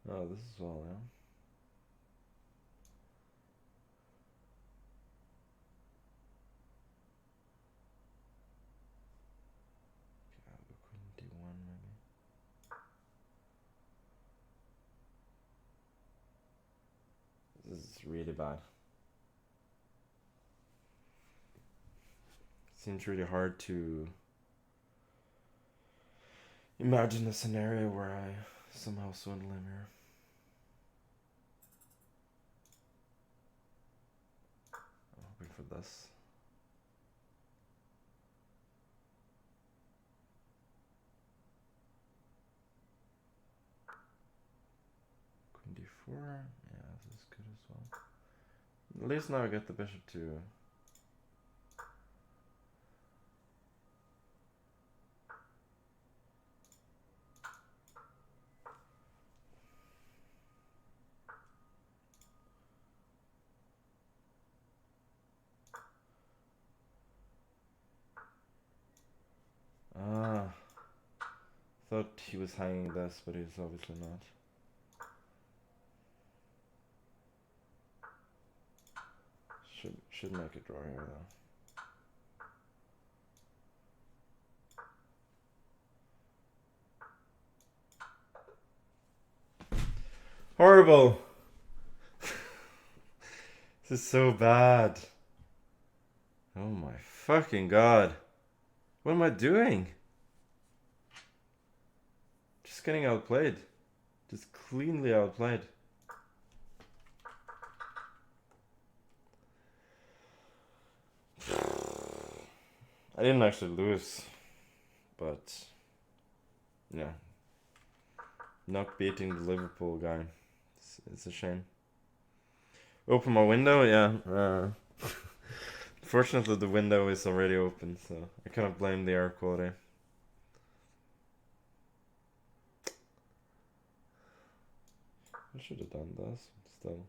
Oh, this is all, yeah. really bad. Seems really hard to imagine a scenario where I somehow swindle him here. I'm hoping for this. Queen d4. Yeah, this is good as well. At least now I get the bishop to... Ah, thought he was hanging this, but he's obviously not. Should make a draw here though. Horrible! This is so bad. Oh my fucking god. What am I doing? Just getting outplayed. Just cleanly outplayed. I didn't actually lose, but yeah, not beating the Liverpool guy. It's a shame. Open my window, yeah. Fortunately, the window is already open, so I cannot blame the air quality. I should have done this, still.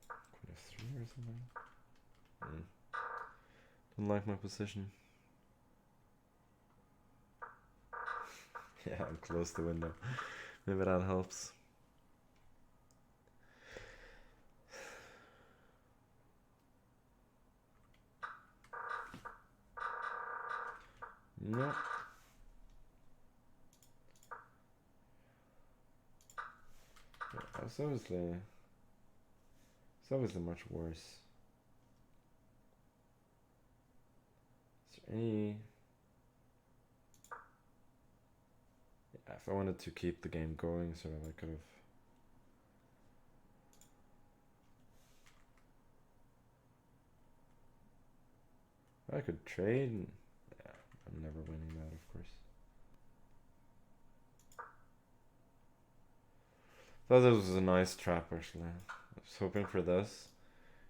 Queen f3 or something. Don't like my position. Yeah, I'll close the window. Maybe that helps. No. Yeah, it's obviously much worse. Is there any... Yeah, if I wanted to keep the game going, sort of, I could have... I could trade. Yeah, I'm never winning that, of course. Thought this was a nice trap, actually. I was hoping for this.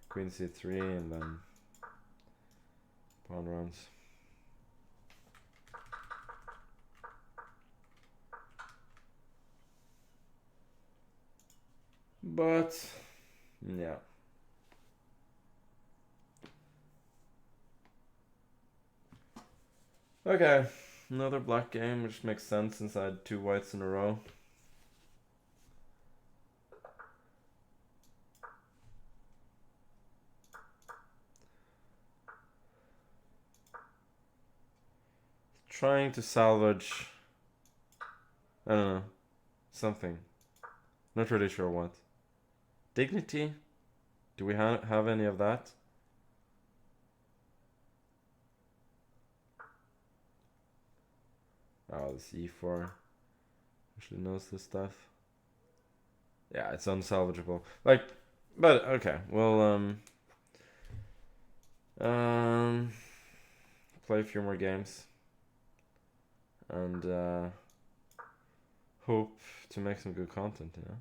Queen c3 and then pawn runs. But, yeah. Okay, another black game, which makes sense since I had two whites in a row. Trying to salvage, I don't know, something. Not really sure what. Dignity? Do we have any of that? Oh, this e4 actually knows this stuff. Yeah, it's unsalvageable. Like, but okay, we'll play a few more games and hope to make some good content, you know.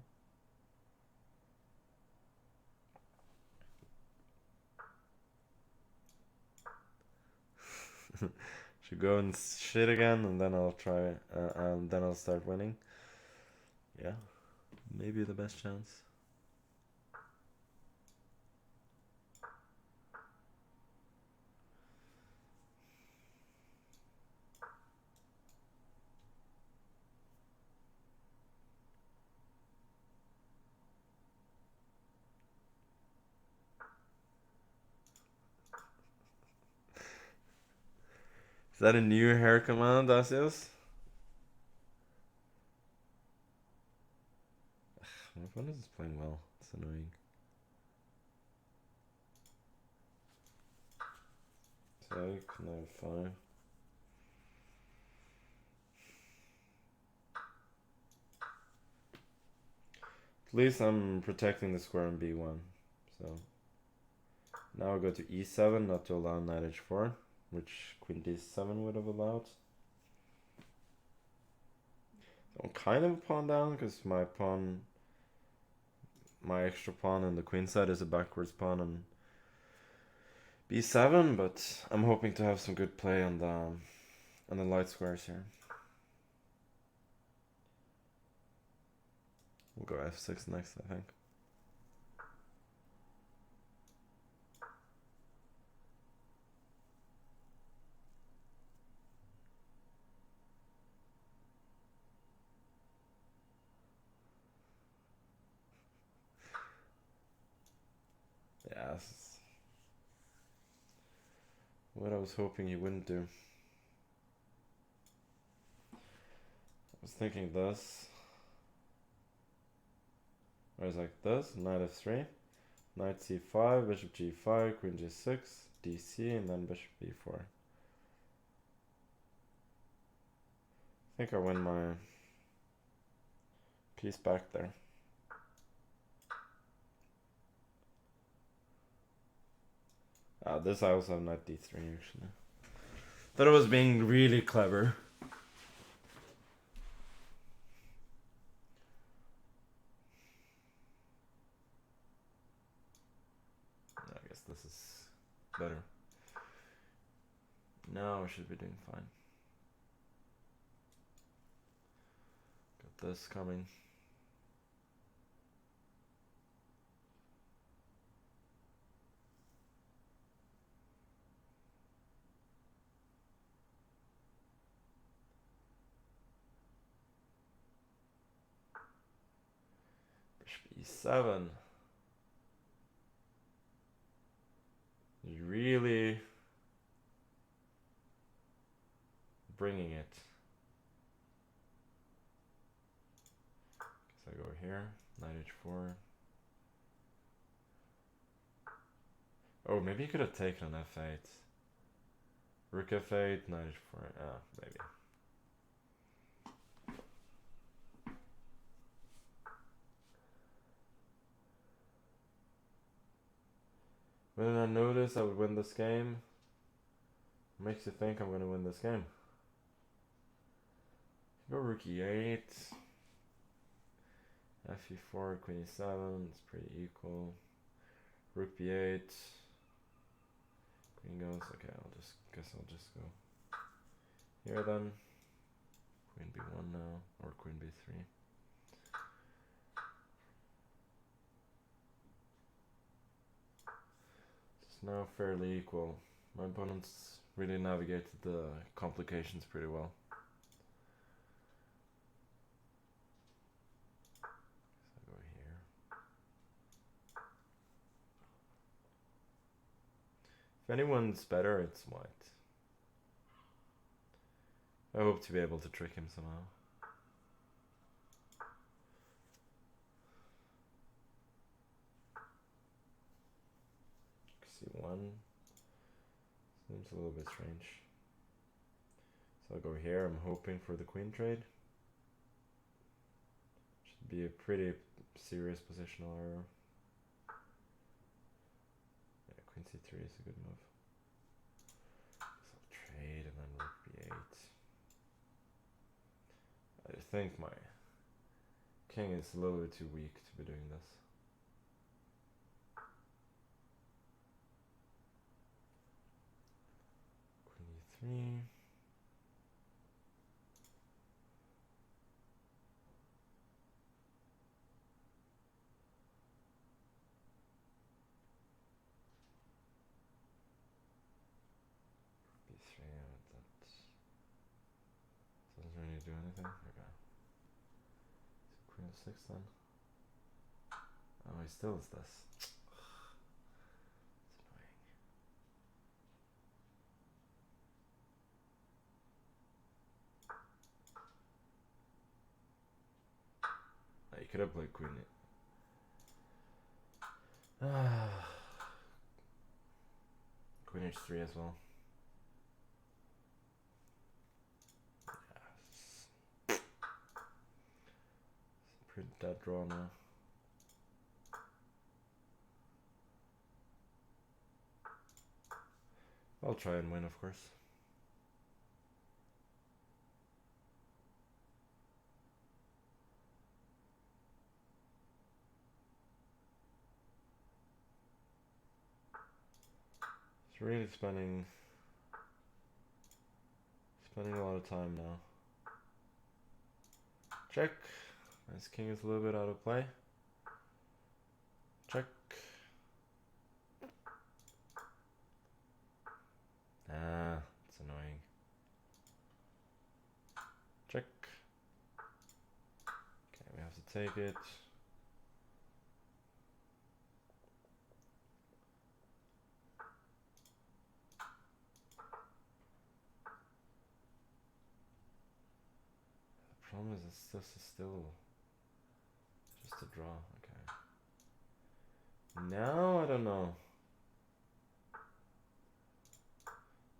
Should go and shit again, and then I'll try, and then I'll start winning. Yeah, maybe the best chance. Is that a new hair command, Asios? My opponent is playing well. It's annoying. take, knight 5. At least I'm protecting the square on b1. So now I'll go to e7, not to allow knight h4, which queen d7 would have allowed. So I'm kind of a pawn down because my extra pawn on the queen side is a backwards pawn on b7, but I'm hoping to have some good play on the light squares here. We'll go f6 next, I think. Yeah, this is what I was hoping he wouldn't do. I was thinking this. Or it's like this, knight f3, knight c5, bishop g5, queen g6, dc, and then bishop b4. I think I win my piece back there. This I also have knight d3 actually. Thought I was being really clever. I guess this is better. Now I should be doing fine. Got this coming. e7. Really bringing it. Guess I go here, knight h4. Oh, maybe you could have taken on f8. Rook f8, knight h4. Maybe. When I notice I would win this game, what makes you think I'm going to win this game? Go rook e8, fe4, queen e7, it's pretty equal. Rook b8, queen goes, okay, I'll just go here then. Queen b1 now, or queen b3. Now fairly equal. My opponent's really navigated the complications pretty well. So I go here. If anyone's better, it's white. I hope to be able to trick him somehow. C1 seems a little bit strange. So I'll go here. I'm hoping for the queen trade. Should be a pretty serious positional error. Yeah, queen c3 is a good move. So I'll trade and then rook b8. I think my king is a little bit too weak to be doing this. Queen e3. Doesn't really do anything. Okay. So queen f6 then. Oh, he still is this. It's annoying. Oh, you could have played queen. Queen h3 as well. that draw now. I'll try and win, of course. It's really spending a lot of time now. Check. Nice king is a little bit out of play. Check. Ah, it's annoying. Check. Okay, we have to take it. The problem is it's just still just a draw. Okay. Now I don't know.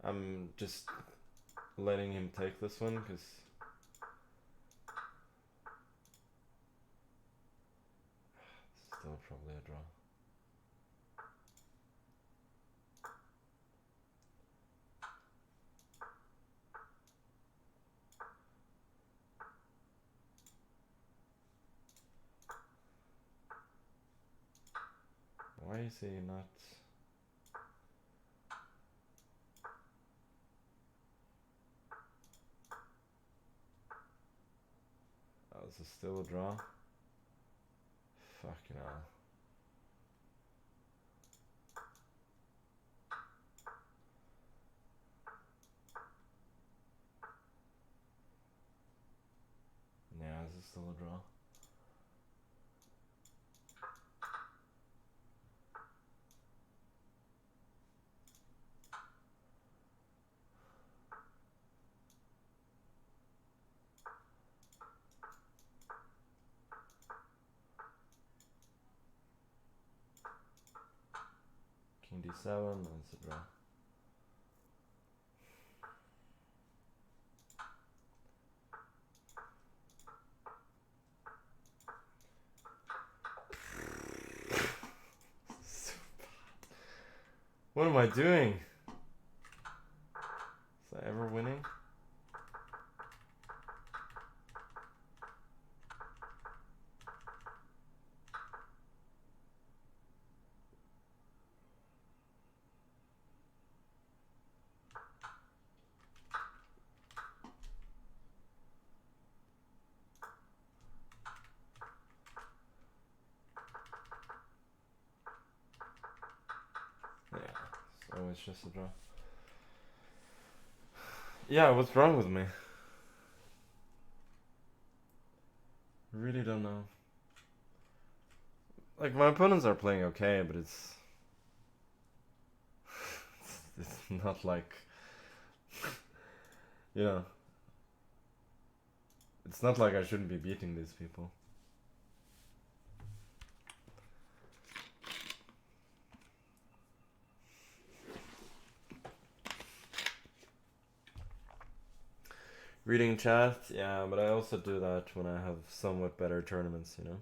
I'm just letting him take this one because it's still probably a draw. Why is he not? Oh, this is still a draw. Fucking hell. Yeah, this is still a draw. King d7, that's a draw. So bad. What am I doing? Is I ever winning? So it's just a draw. Yeah, what's wrong with me? Really don't know. Like, my opponents are playing okay, but it's not like, you know, it's not like I shouldn't be beating these people. Reading chat, yeah, but I also do that when I have somewhat better tournaments, you know.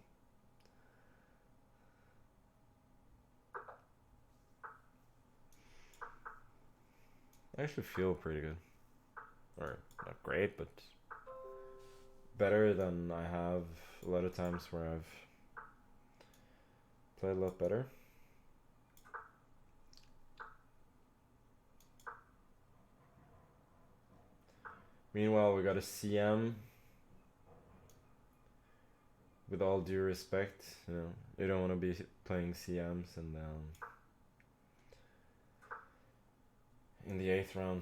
I actually feel pretty good. Or, not great, but better than I have a lot of times where I've played a lot better. Meanwhile, we got a CM. With all due respect, you know, you don't want to be playing CMs and in the 8th round.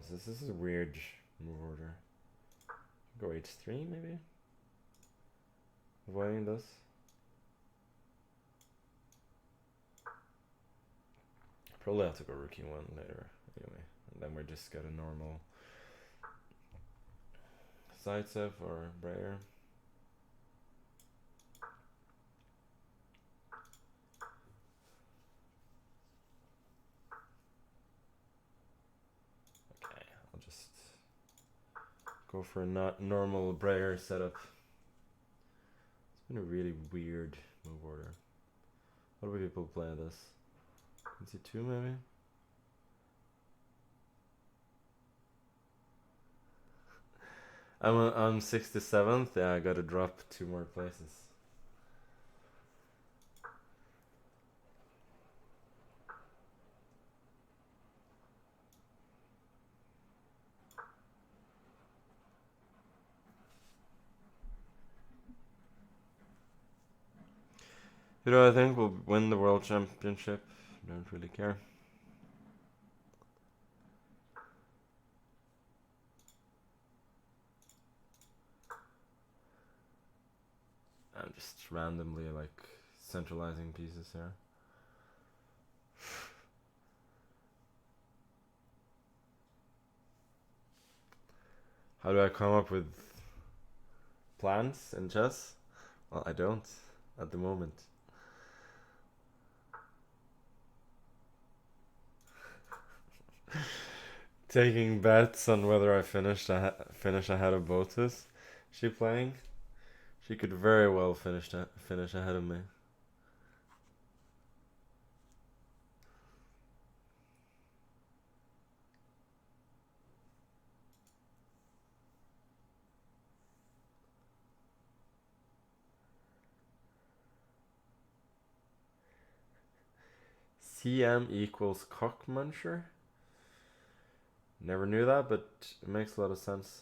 This is a weird move order. Go h3 maybe? Avoiding this. Probably have to go rook e1 later anyway. And then we just get a normal Zaitsev or Breyer. Okay, I'll just go Go for a not normal Breyer setup. It's been a really weird move order. How do people play this? C2 maybe? I'm on 67th. Yeah, I gotta drop 2 more places. Who do I think will win the World Championship? Don't really care. I'm just randomly like centralizing pieces here. How do I come up with plans in chess? Well, I don't at the moment. Taking bets on whether I finish ahead of Botus. She playing? She could very well finish ahead of me. CM equals cockmuncher? Never knew that, but it makes a lot of sense.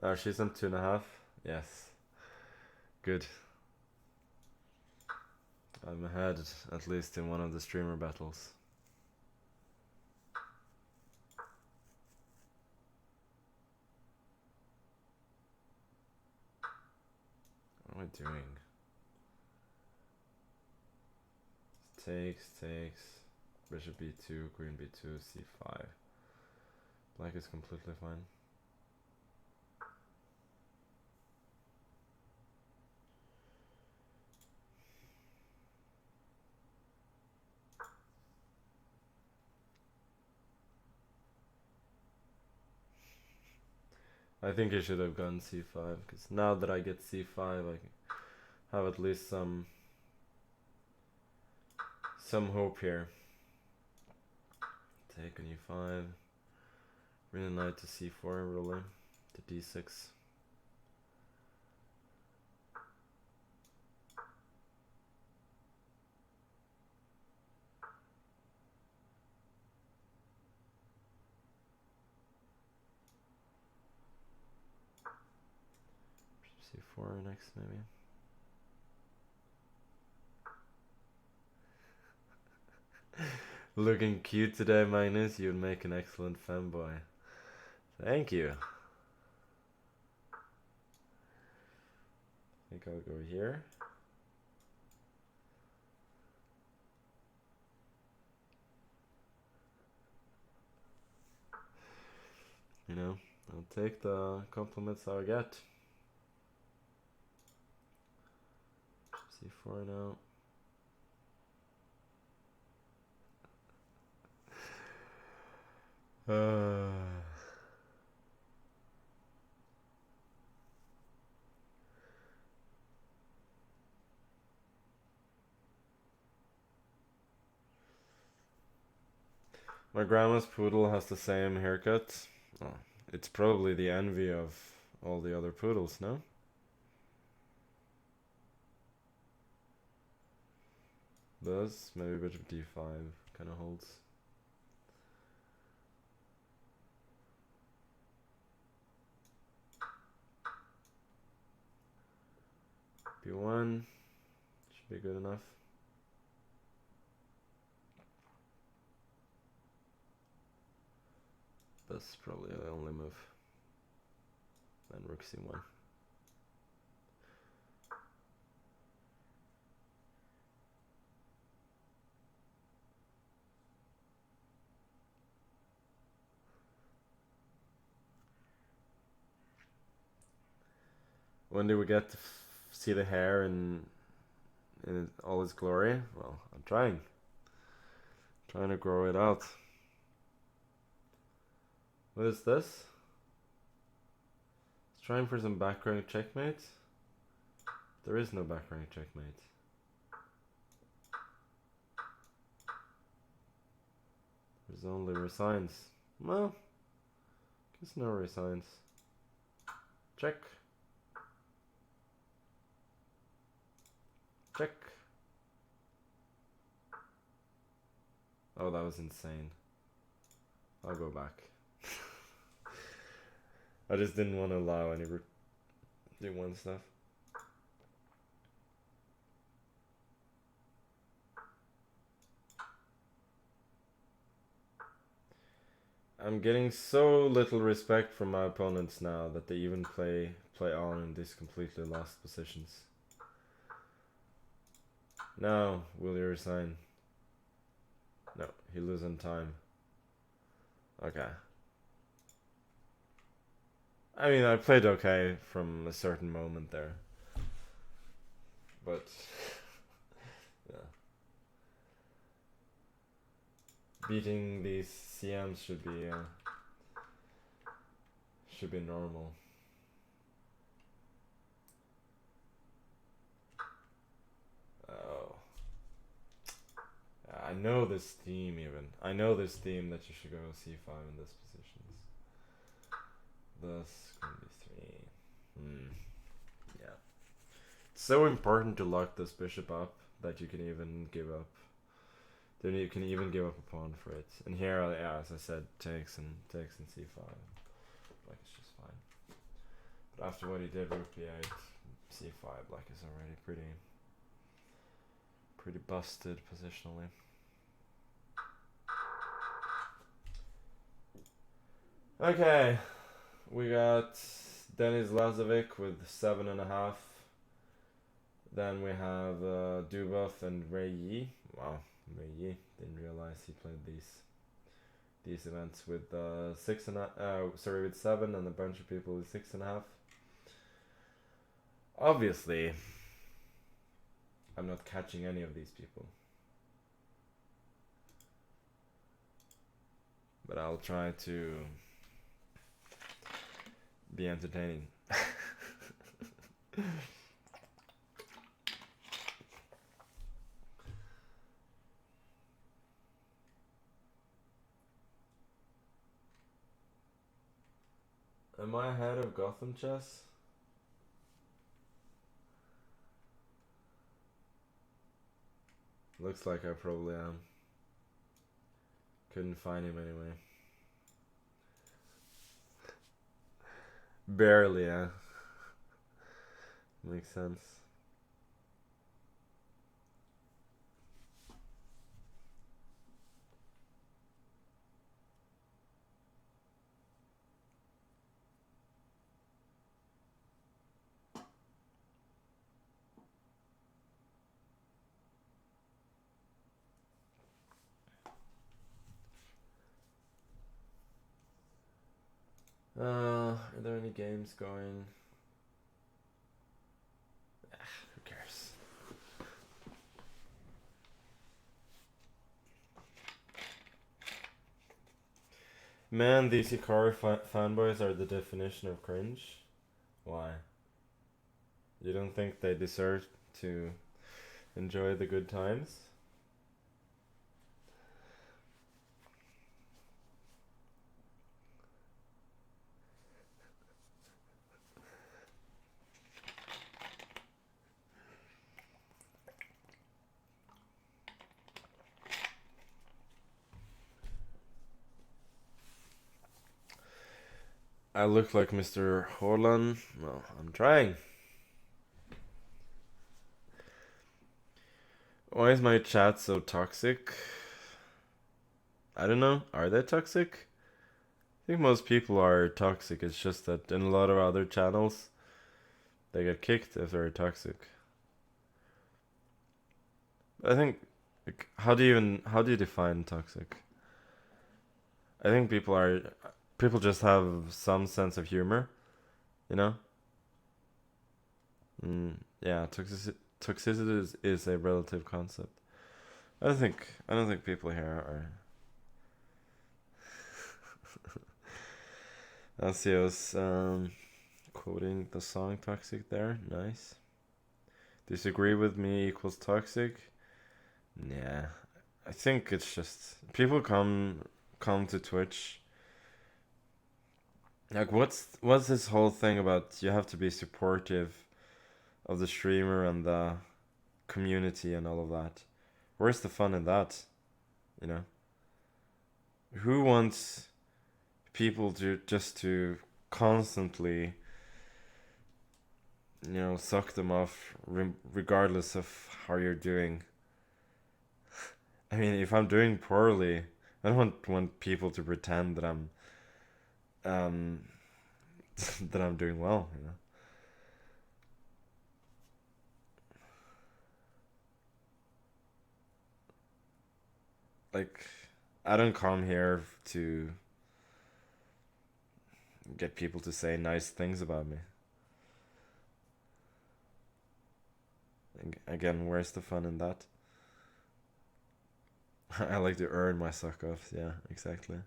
Oh, she's on 2.5. Yes. Good. I'm ahead, at least in one of the streamer battles. What am I doing? Takes. Bishop b2, queen b2, c5. Black is completely fine. I think I should have gone c5, because now that I get c5, I have at least some hope here. Take on e5. Bring the knight to c4, really. To d6. c4 next, maybe. Looking cute today, Magnus. You'd make an excellent fanboy. Thank you. I think I'll go here. You know, I'll take the compliments I get. c4 now. My grandma's poodle has the same haircut. Oh, it's probably the envy of all the other poodles, no? Does maybe bishop d5 kind of holds. b1 should be good enough. That's probably the only move. Then rook c1. When do we get to see the hair in all its glory? Well, I'm trying to grow it out. What is this? Let's Trying for some back rank checkmate. There is no back rank checkmate. There's only resigns. Well, guess no resigns. Check. Check. Oh, that was insane. I'll go back. I just didn't want to allow any D1 stuff. I'm getting so little respect from my opponents now that they even play on in these completely lost positions. Now, will you resign? No, he loses on time. Okay. I mean, I played okay from a certain moment there. But, yeah. Beating these CMs should be normal. Oh. I know this theme even. I know this theme that you should go C5 in this positions. Thus, can be 3. Yeah. It's so important to lock this bishop up that you can even give up. Then you can even give up a pawn for it. And here, yeah, as I said, takes and C5. Black is just fine. But after what he did, rook B8, C5, black is already pretty busted positionally. Okay, we got Denis Lazovic with 7.5. Then we have Dubov and Ray Yi. Wow, Ray Yi, didn't realize he played these events with 7 and a bunch of people with 6.5. Obviously, I'm not catching any of these people. But I'll try to be entertaining. Am I ahead of Gotham Chess? Looks like I probably am. Couldn't find him anyway. Barely, yeah. Makes sense. Are there any games going? Who cares? Man, these Hikari fanboys are the definition of cringe. Why? You don't think they deserve to enjoy the good times? I look like Mr. Horlan. Well, I'm trying. Why is my chat so toxic? I don't know. Are they toxic? I think most people are toxic. It's just that in a lot of other channels, they get kicked if they're toxic. I think, like, how do you define toxic? I think people just have some sense of humor, you know? Yeah, toxicity is a relative concept. I don't think people here are. Asios, quoting the song Toxic there. Nice. Disagree with me equals toxic. Yeah. I think it's just people come to Twitch. Like what's this whole thing about you have to be supportive of the streamer and the community and all of that? Where's the fun in that? You know? Who wants people to just to constantly, suck them off regardless of how you're doing? I mean, if I'm doing poorly, I don't want people to pretend that I'm that I'm doing well, Like, I don't come here to get people to say nice things about me. Again, where's the fun in that? I like to earn my suck offs, yeah, exactly.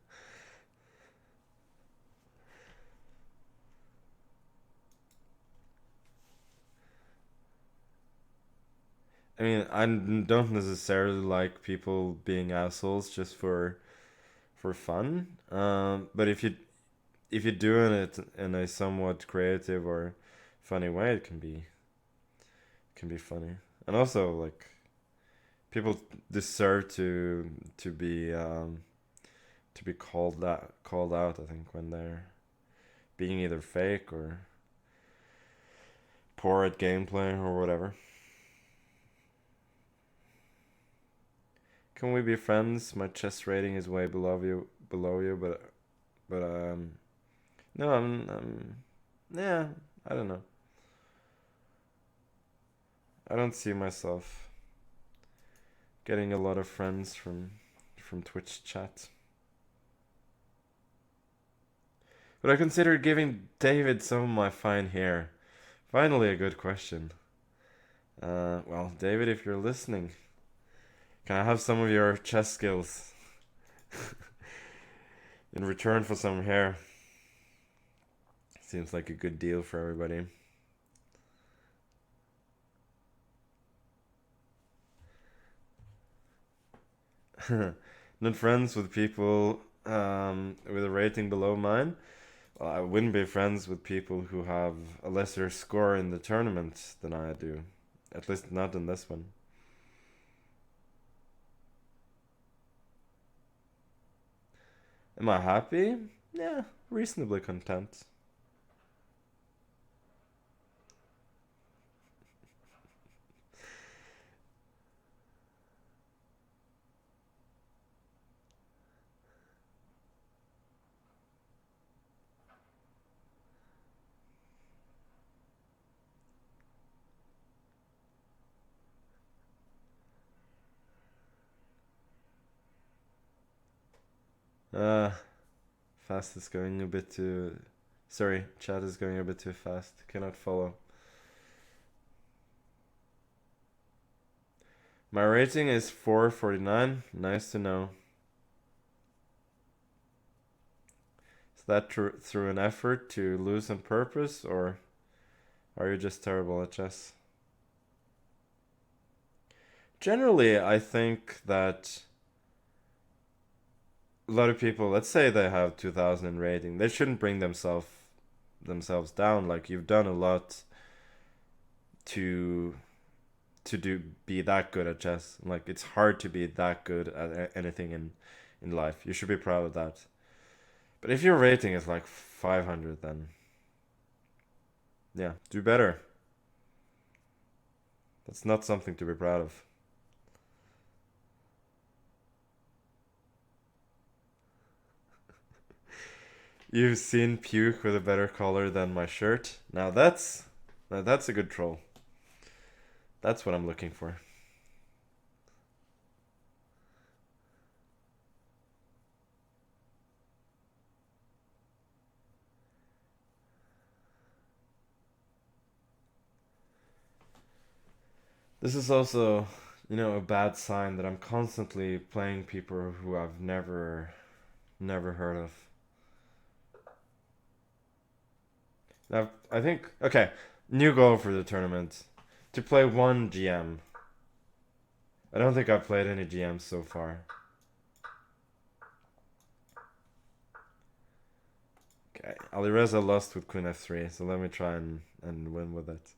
I mean, I don't necessarily like people being assholes just for fun. But if you're doing it in a somewhat creative or funny way, it can be funny. And also, like, people deserve to be called out. I think when they're being either fake or poor at gameplay or whatever. Can we be friends? My chess rating is way below you, but no, yeah, I don't know. I don't see myself getting a lot of friends from Twitch chat. But I considered giving David some of my fine hair. Finally, a good question. Well, David, if you're listening, can I have some of your chess skills in return for some hair? Seems like a good deal for everybody. Not friends with people with a rating below mine. Well, I wouldn't be friends with people who have a lesser score in the tournament than I do. At least not in this one. Am I happy? Yeah, reasonably content. Uh, fast is going a bit too... Sorry, chat is going a bit too fast. Cannot follow. My rating is 449. Nice to know. Is that through an effort to lose on purpose, or are you just terrible at chess? Generally, I think that a lot of people, let's say they have 2000 in rating, they shouldn't bring themselves down. Like, you've done a lot to be that good at chess. Like, it's hard to be that good at anything in life. You should be proud of that. But if your rating is like 500, then yeah, do better. That's not something to be proud of. You've seen puke with a better color than my shirt. Now that's a good troll. That's what I'm looking for. This is also, a bad sign that I'm constantly playing people who I've never heard of. Now, I think, okay, new goal for the tournament. To play one GM. I don't think I've played any GMs so far. Okay, Alireza lost with Queen F3, so let me try and win with it.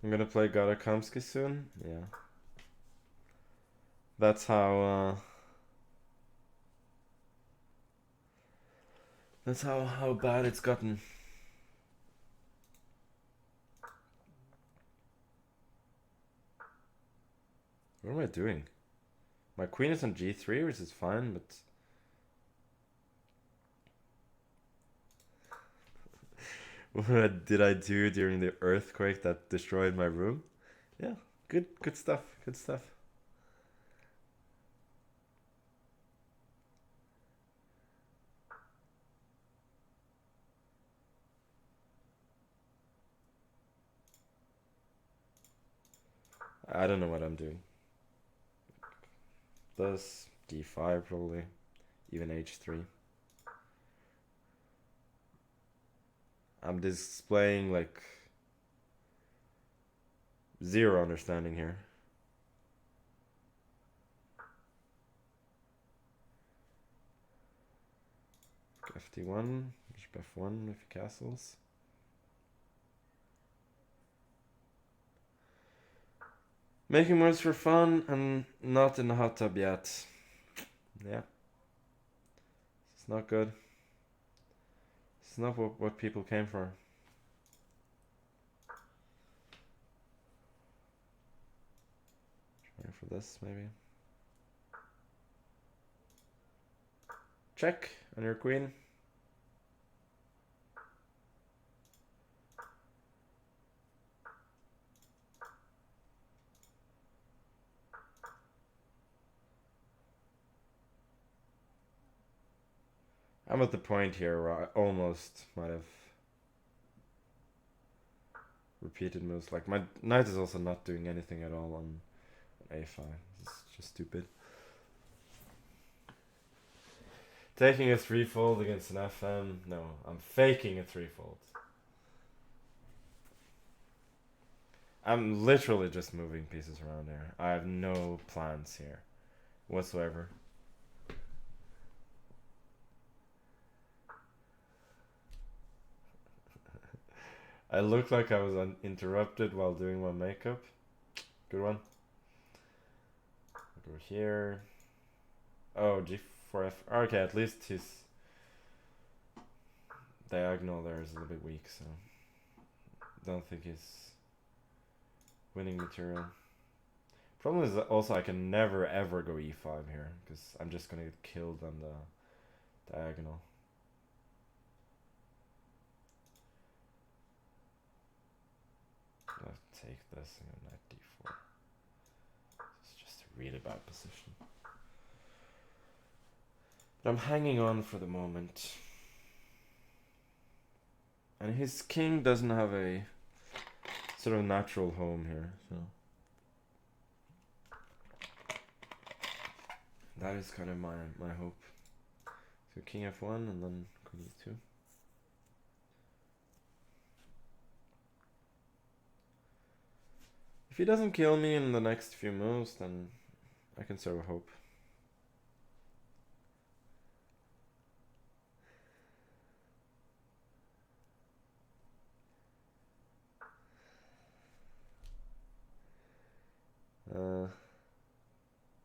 I'm gonna play Garakamsky soon. Yeah. That's how bad it's gotten. What am I doing? My queen is on G3, which is fine, but what did I do during the earthquake that destroyed my room? Yeah, good stuff. Good stuff. I don't know what I'm doing. This D5 probably, even H3. I'm displaying like zero understanding here. FD1, bishop F1 with castles. Making moves for fun and not in the hot tub yet. Yeah. It's not good. It's not what people came for. Trying for this, maybe. Check on your queen. I'm at the point here where I almost might have repeated moves. Like my knight is also not doing anything at all on A5. It's just stupid. Taking a threefold against an FM? No, I'm faking a threefold. I'm literally just moving pieces around here. I have no plans here whatsoever. I look like I was interrupted while doing my makeup. Good one. Go here. Oh, G4F. Okay, at least his diagonal there is a little bit weak, so don't think he's winning material. Problem is that also I can never ever go E5 here, because I'm just gonna get killed on the diagonal. I'll take this and go knight D4. It's just a really bad position. But I'm hanging on for the moment. And his king doesn't have a sort of natural home here, so that is kind of my hope. So king F1 and then queen E2. If he doesn't kill me in the next few moves, then I can sort of hope.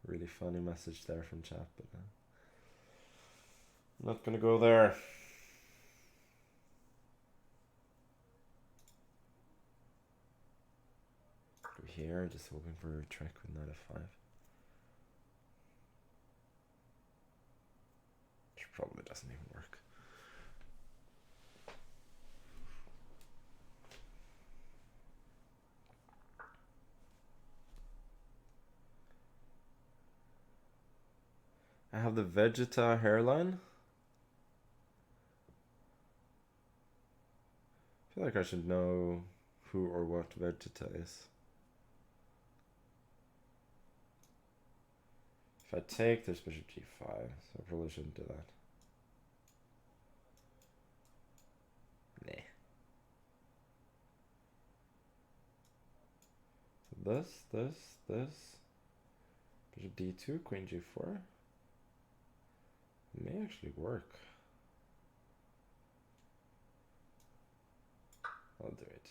Really funny message there from chat, but I'm not gonna go there. Go here, just hoping for a trick with knight F5. Which probably doesn't even work. I have the Vegeta hairline. feel like I should know who or what Vegeta is. If I take, there's bishop g5, so I probably shouldn't do that. Nah. So this. Bishop d2, queen g4. It may actually work. I'll do it.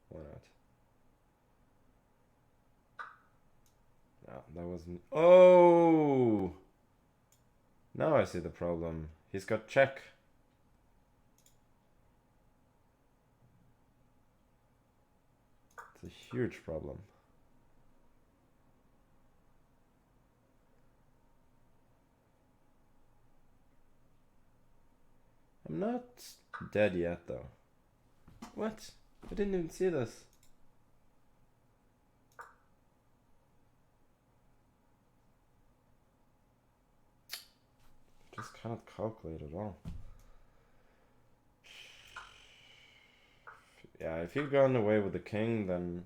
Why not? No, that wasn't. Oh! Now I see the problem. He's got check. It's a huge problem. I'm not dead yet, though. What? I didn't even see this. Just cannot calculate at all. Yeah, if you've gone away with the king, then...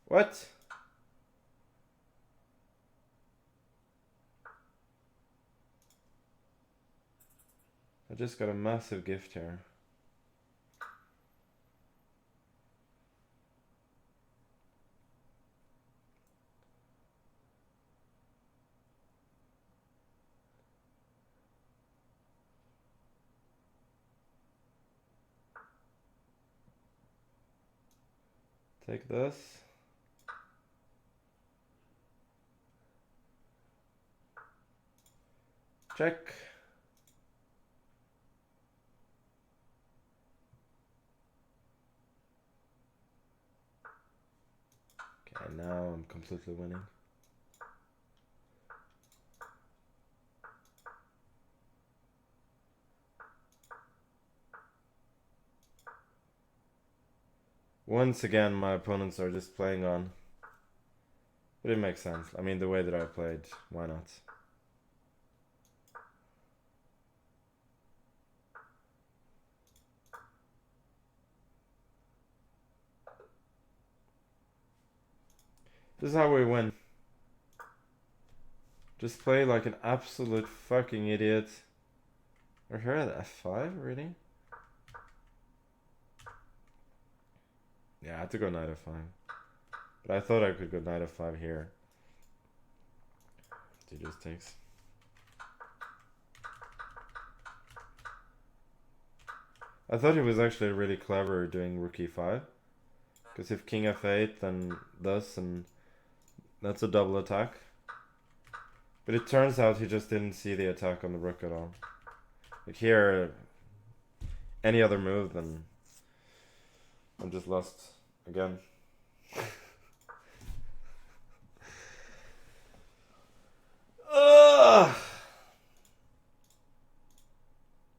What? I just got a massive gift here. Take this. Check. Okay, now I'm completely winning. Once again, my opponents are just playing on. But it makes sense. I mean, the way that I played, why not? This is how we win. Just play like an absolute fucking idiot. We're here at f5, really? Yeah, I had to go knight f5. But I thought I could go knight f5 here. So it just takes. I thought he was actually really clever doing rook e5. Because if king f8, then this, and that's a double attack. But it turns out he just didn't see the attack on the rook at all. Like here, any other move, then I'm just lost again.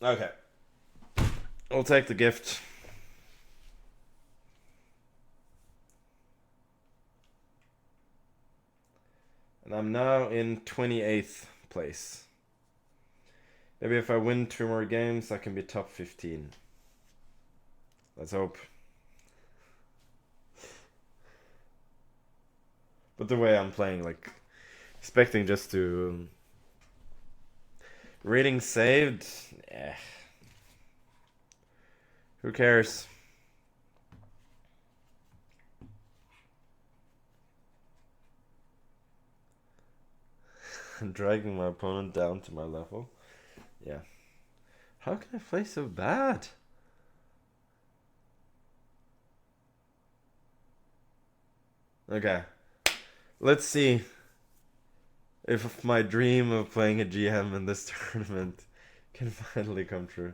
Okay. I'll take the gift. And I'm now in 28th place. Maybe if I win 2 more games, I can be top 15. Let's hope. But the way I'm playing, like, expecting just to... Reading saved? Yeah. Who cares? I'm dragging my opponent down to my level. Yeah. How can I play so bad? Okay. Let's see if my dream of playing a GM in this tournament can finally come true.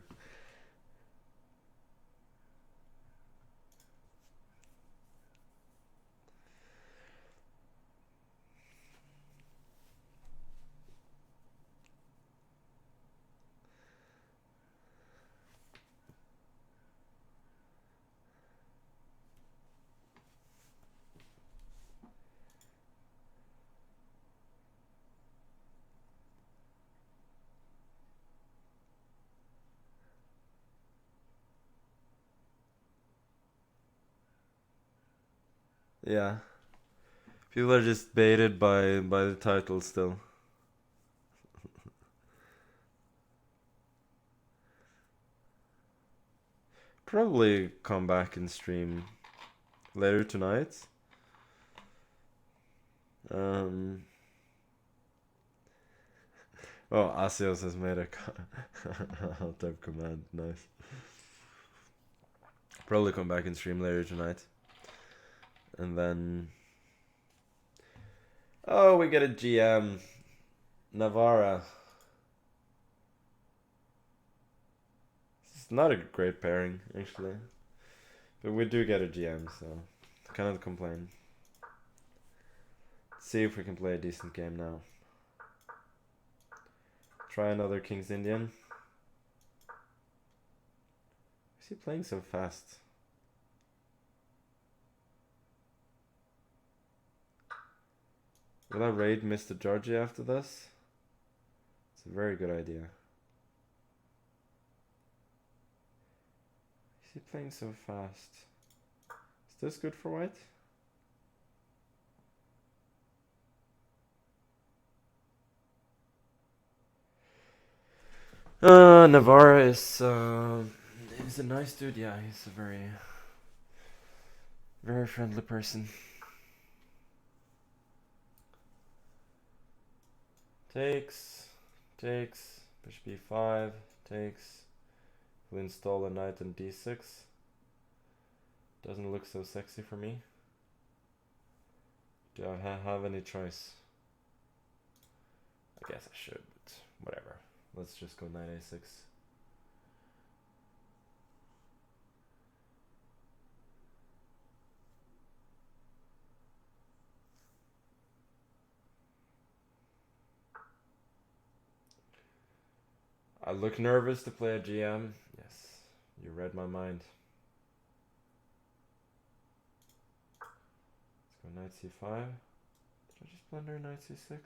Yeah. People are just baited by the title still. Probably come back and stream later tonight. Oh, Asios has made a alt-tab command. Nice. Probably come back and stream later tonight. And then... Oh, we get a GM. Navara. It's not a great pairing, actually. But we do get a GM, so I cannot complain. Let's see if we can play a decent game now. Try another King's Indian. Is he playing so fast? Will I raid Mr. Georgie after this? It's a very good idea. Is he playing so fast? Is this good for white? Navara is he's a nice dude. Yeah, he's a very friendly person. Takes, bishop e5, takes. We'll install a knight on d6. Doesn't look so sexy for me. Do I have any choice? I guess I should, but whatever. Let's just go knight a6. I look nervous to play a GM. Yes, you read my mind. Let's go knight c5. Did I just blunder knight c6?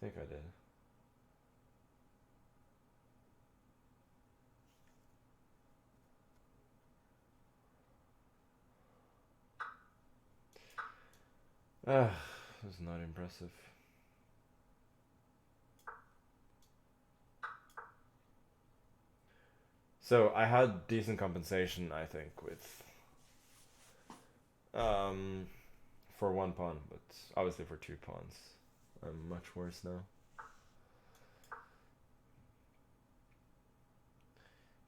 I think I did. Ah, this is not impressive. So I had decent compensation, I think, with for one pawn, but obviously for 2 pawns, I'm much worse now.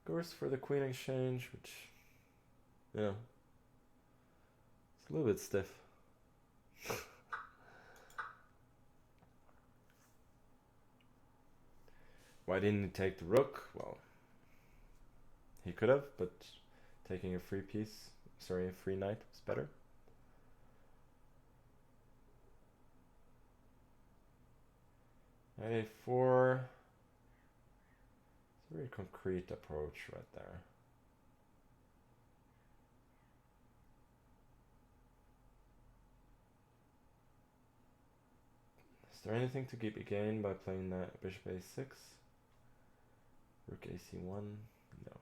Goes for the queen exchange, which, yeah, it's a little bit stiff. Why didn't he take the rook? Well, he could have, but taking a free piece, sorry, a free knight was better. Knight a4. It's a very concrete approach right there. Is there anything to gain by playing that bishop a6? Rook ac1? No.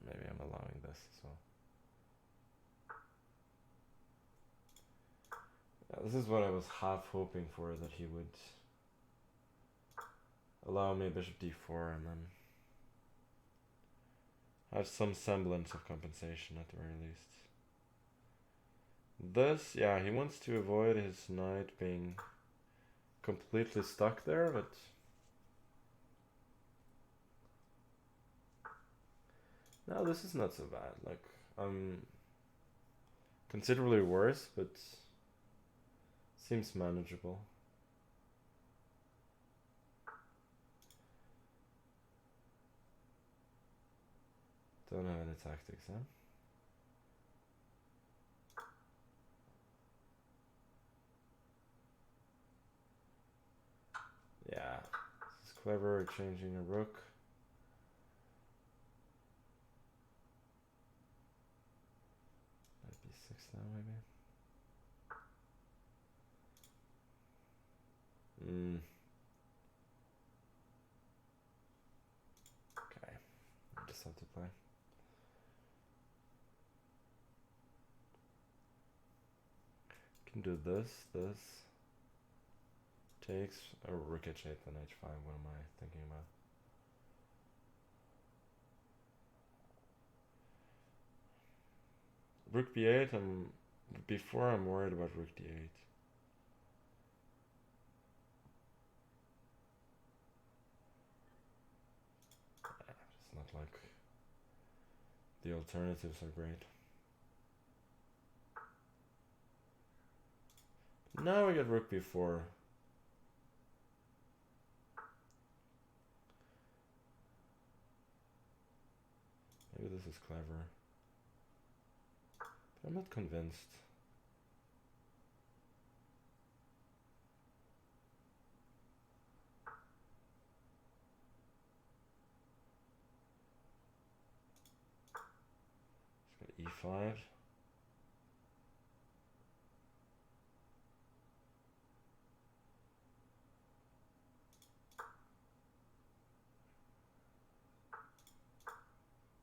Maybe I'm allowing this as well. Yeah, this is what I was half hoping for, that he would allow me bishop d4 and then have some semblance of compensation at the very least. This, yeah, he wants to avoid his knight being completely stuck there, but no, this is not so bad. Like, considerably worse, but seems manageable. Don't have any tactics, huh? Yeah, this is clever, exchanging a rook. Knight b6 can do this. Takes a rook h8, then h5. What am I thinking about? Rook b8. Before I'm worried about rook d8. It's not like the alternatives are great. Now we get rook b4. Maybe this is clever. But I'm not convinced. Let's go e5.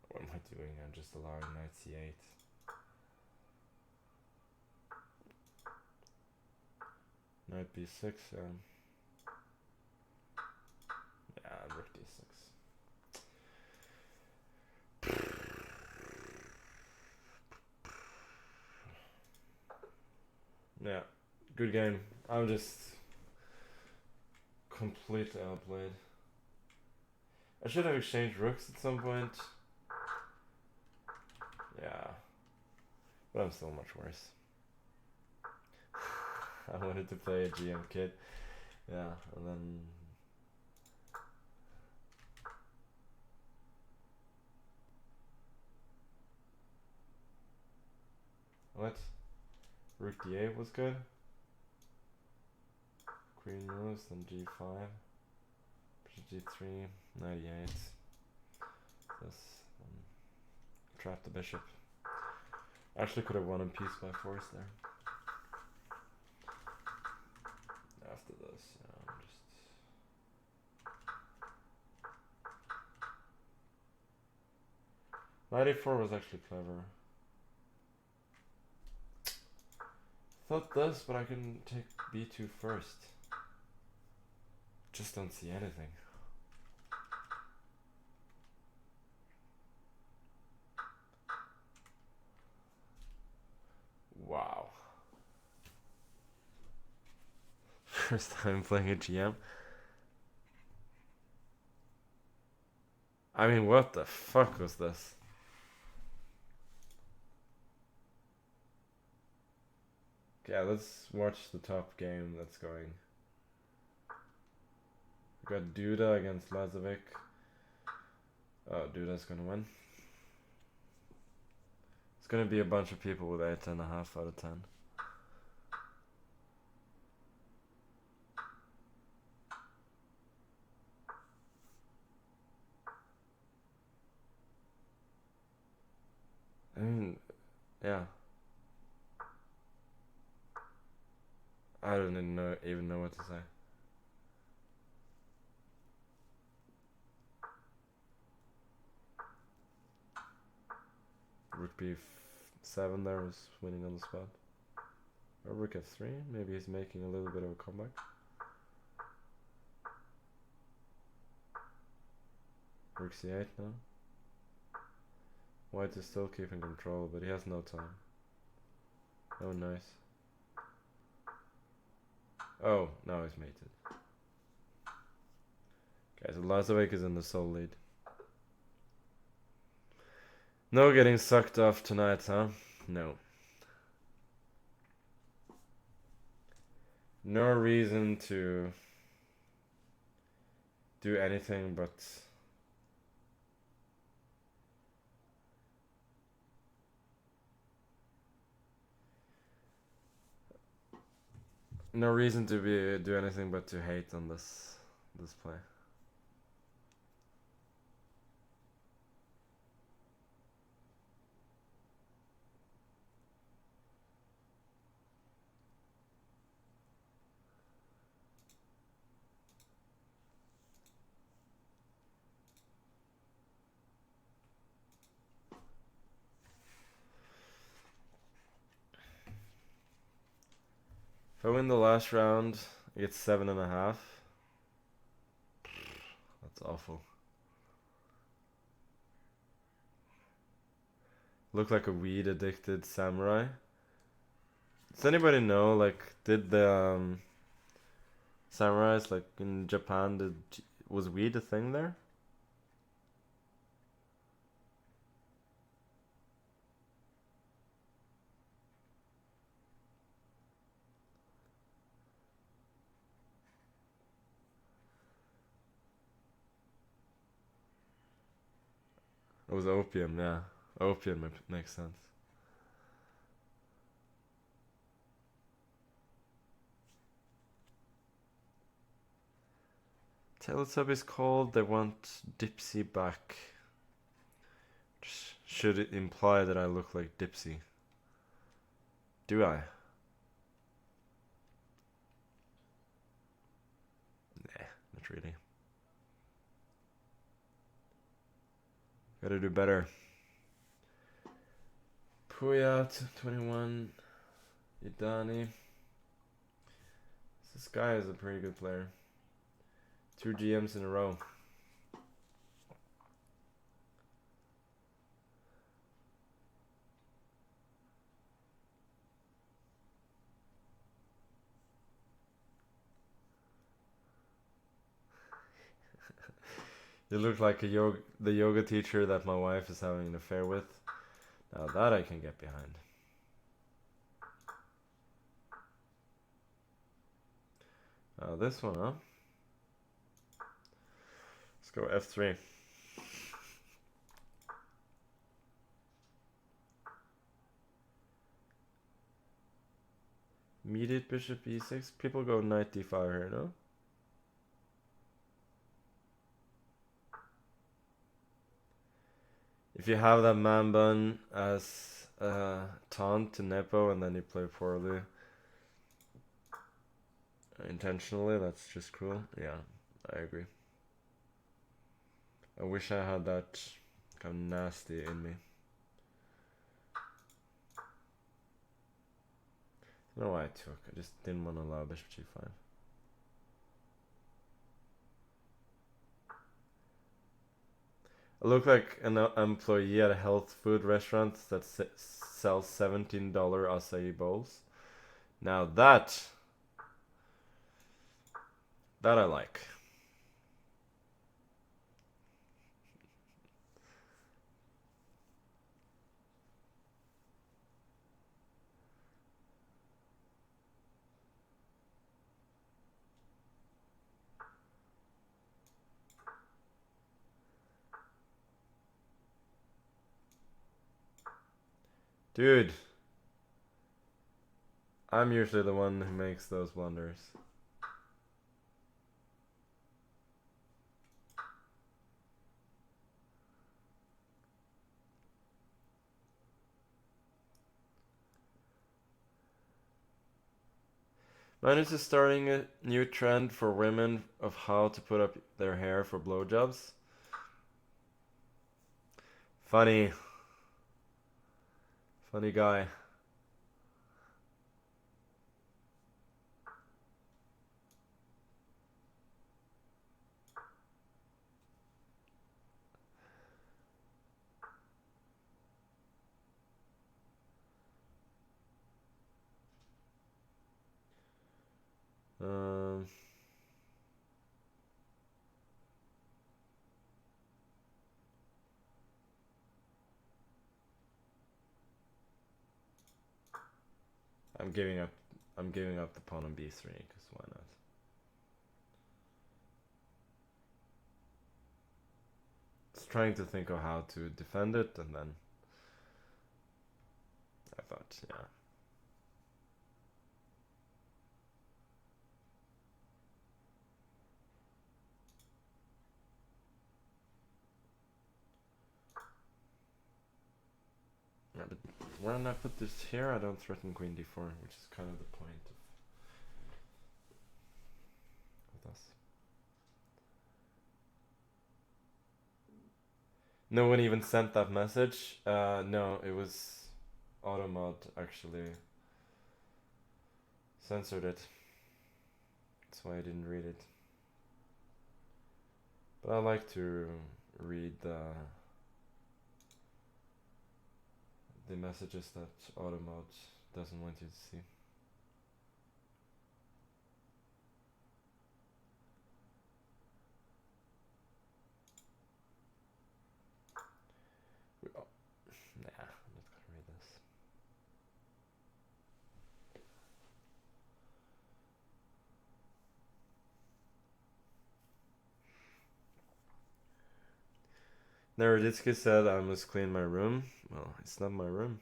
What am I doing? I'm just allowing knight c8. Knight b6, yeah, rook d6. Yeah, good game. I'm just completely outplayed. I should have exchanged rooks at some point. Yeah, but I'm still much worse. I wanted to play a GM kit. Yeah, and then... What? Rook d8 was good. Queen moves, then g5. g3, knight e8. This. Trap the bishop. Actually could have won a piece by force there. After this, I'm just... Knight a4 was actually clever. Thought this, but I can take b2 first. Just don't see anything. Wow. First time playing a GM. I mean, what the fuck was this? Yeah, let's watch the top game that's going. We got Duda against Lazovic. Oh, Duda's gonna win. It's gonna be a bunch of people with 8.5 out of 10. I mean, yeah. I don't even know what to say. Rook b7 there is winning on the spot. Or rook f3, maybe he's making a little bit of a comeback. Rook c8 now. White is still keeping control, but he has no time. Oh, nice. Oh, now he's mated. Okay, so Lazovic is in the sole lead. No getting sucked off tonight, huh? No. No reason to do anything but no reason to do anything but to hate on this play. If I win the last round, I get 7.5. That's awful. Look like a weed addicted samurai. Does anybody know, like, did the samurais, like, in Japan, was weed a thing there? It was opium, yeah. Opium makes sense. Teletubbies called, they want Dipsy back. Should it imply that I look like Dipsy? Do I? Nah, not really. Gotta do better. Pouya 21 Idani. This guy is a pretty good player. 2 GMs in a row. You look like the yoga teacher that my wife is having an affair with. Now that I can get behind. This one, huh? Let's go F3. Immediate bishop e6. People go knight d5 here, no? If you have that man bun as taunt to Nepo and then you play poorly intentionally, that's just cruel. Yeah, I agree. I wish I had that kind of nasty in me. I don't know why I took. I just didn't want to allow bishop g5. I look like an employee at a health food restaurant that sells $17 acai bowls. Now that I like. Dude, I'm usually the one who makes those blunders. Magnus is starting a new trend for women of how to put up their hair for blowjobs. Funny guy. I'm giving up the pawn on b3 because why not? Just trying to think of how to defend it, and then I thought, yeah. Yeah, but when I put this here, I don't threaten queen d4, which is kind of the point of us. No one even sent that message. No, it was Automod actually censored it. That's why I didn't read it. But I like to read the messages that Automod doesn't want you to see. Nah, I'm not gonna read this. Naroditsky said I must clean my room. Well, it's not my room.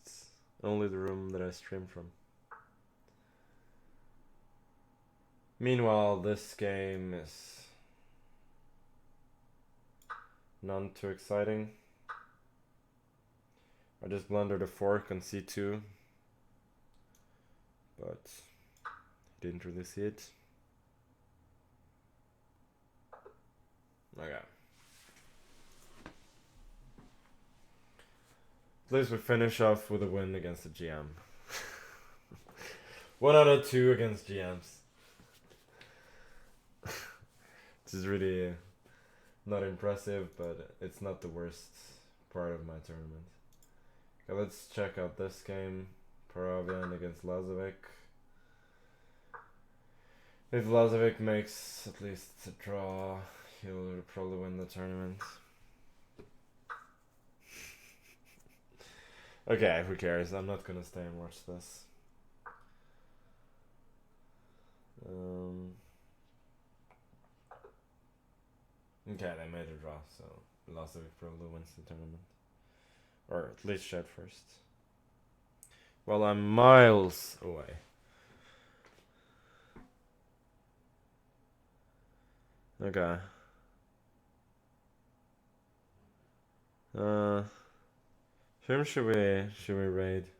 It's only the room that I stream from. Meanwhile, this game is none too exciting. I just blundered a fork on C2, but didn't really see it. Okay. At least we finish off with a win against the GM. 1 out of 2 against GMs. This is really not impressive, but it's not the worst part of my tournament. Okay, let's check out this game. Paravian against Lazovic. If Lazovic makes at least a draw, he'll probably win the tournament. Okay, who cares? I'm not gonna stay and watch this. Okay, they made a draw, so Lazovic probably wins the tournament. Or at least Shed first. Well, I'm miles away. Okay. Whom should we raid?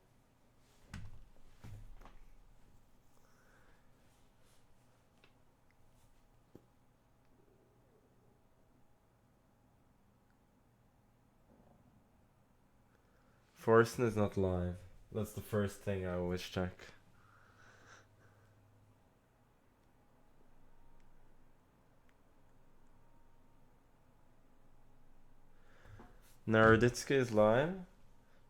Forsen is not live. That's the first thing I always check. Naroditsky is live?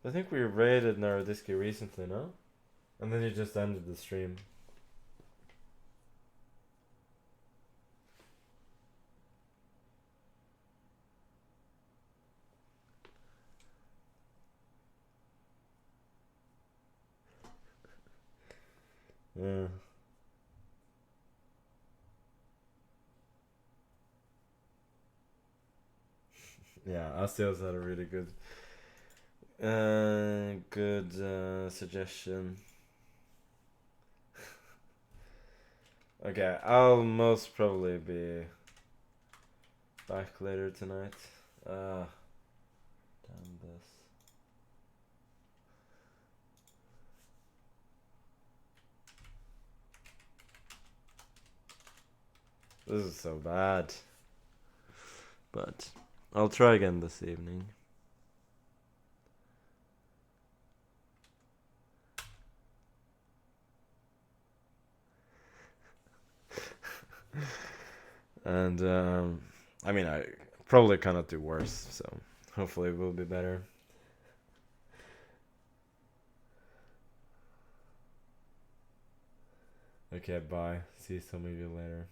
I think we raided Naroditsky recently, no? And then he just ended the stream. Yeah. Yeah, Asios had a really good suggestion. Okay, I'll most probably be back later tonight. Damn this. This is so bad. But I'll try again this evening. And I mean, I probably cannot do worse, so hopefully it will be better. Okay, bye. See some of you later.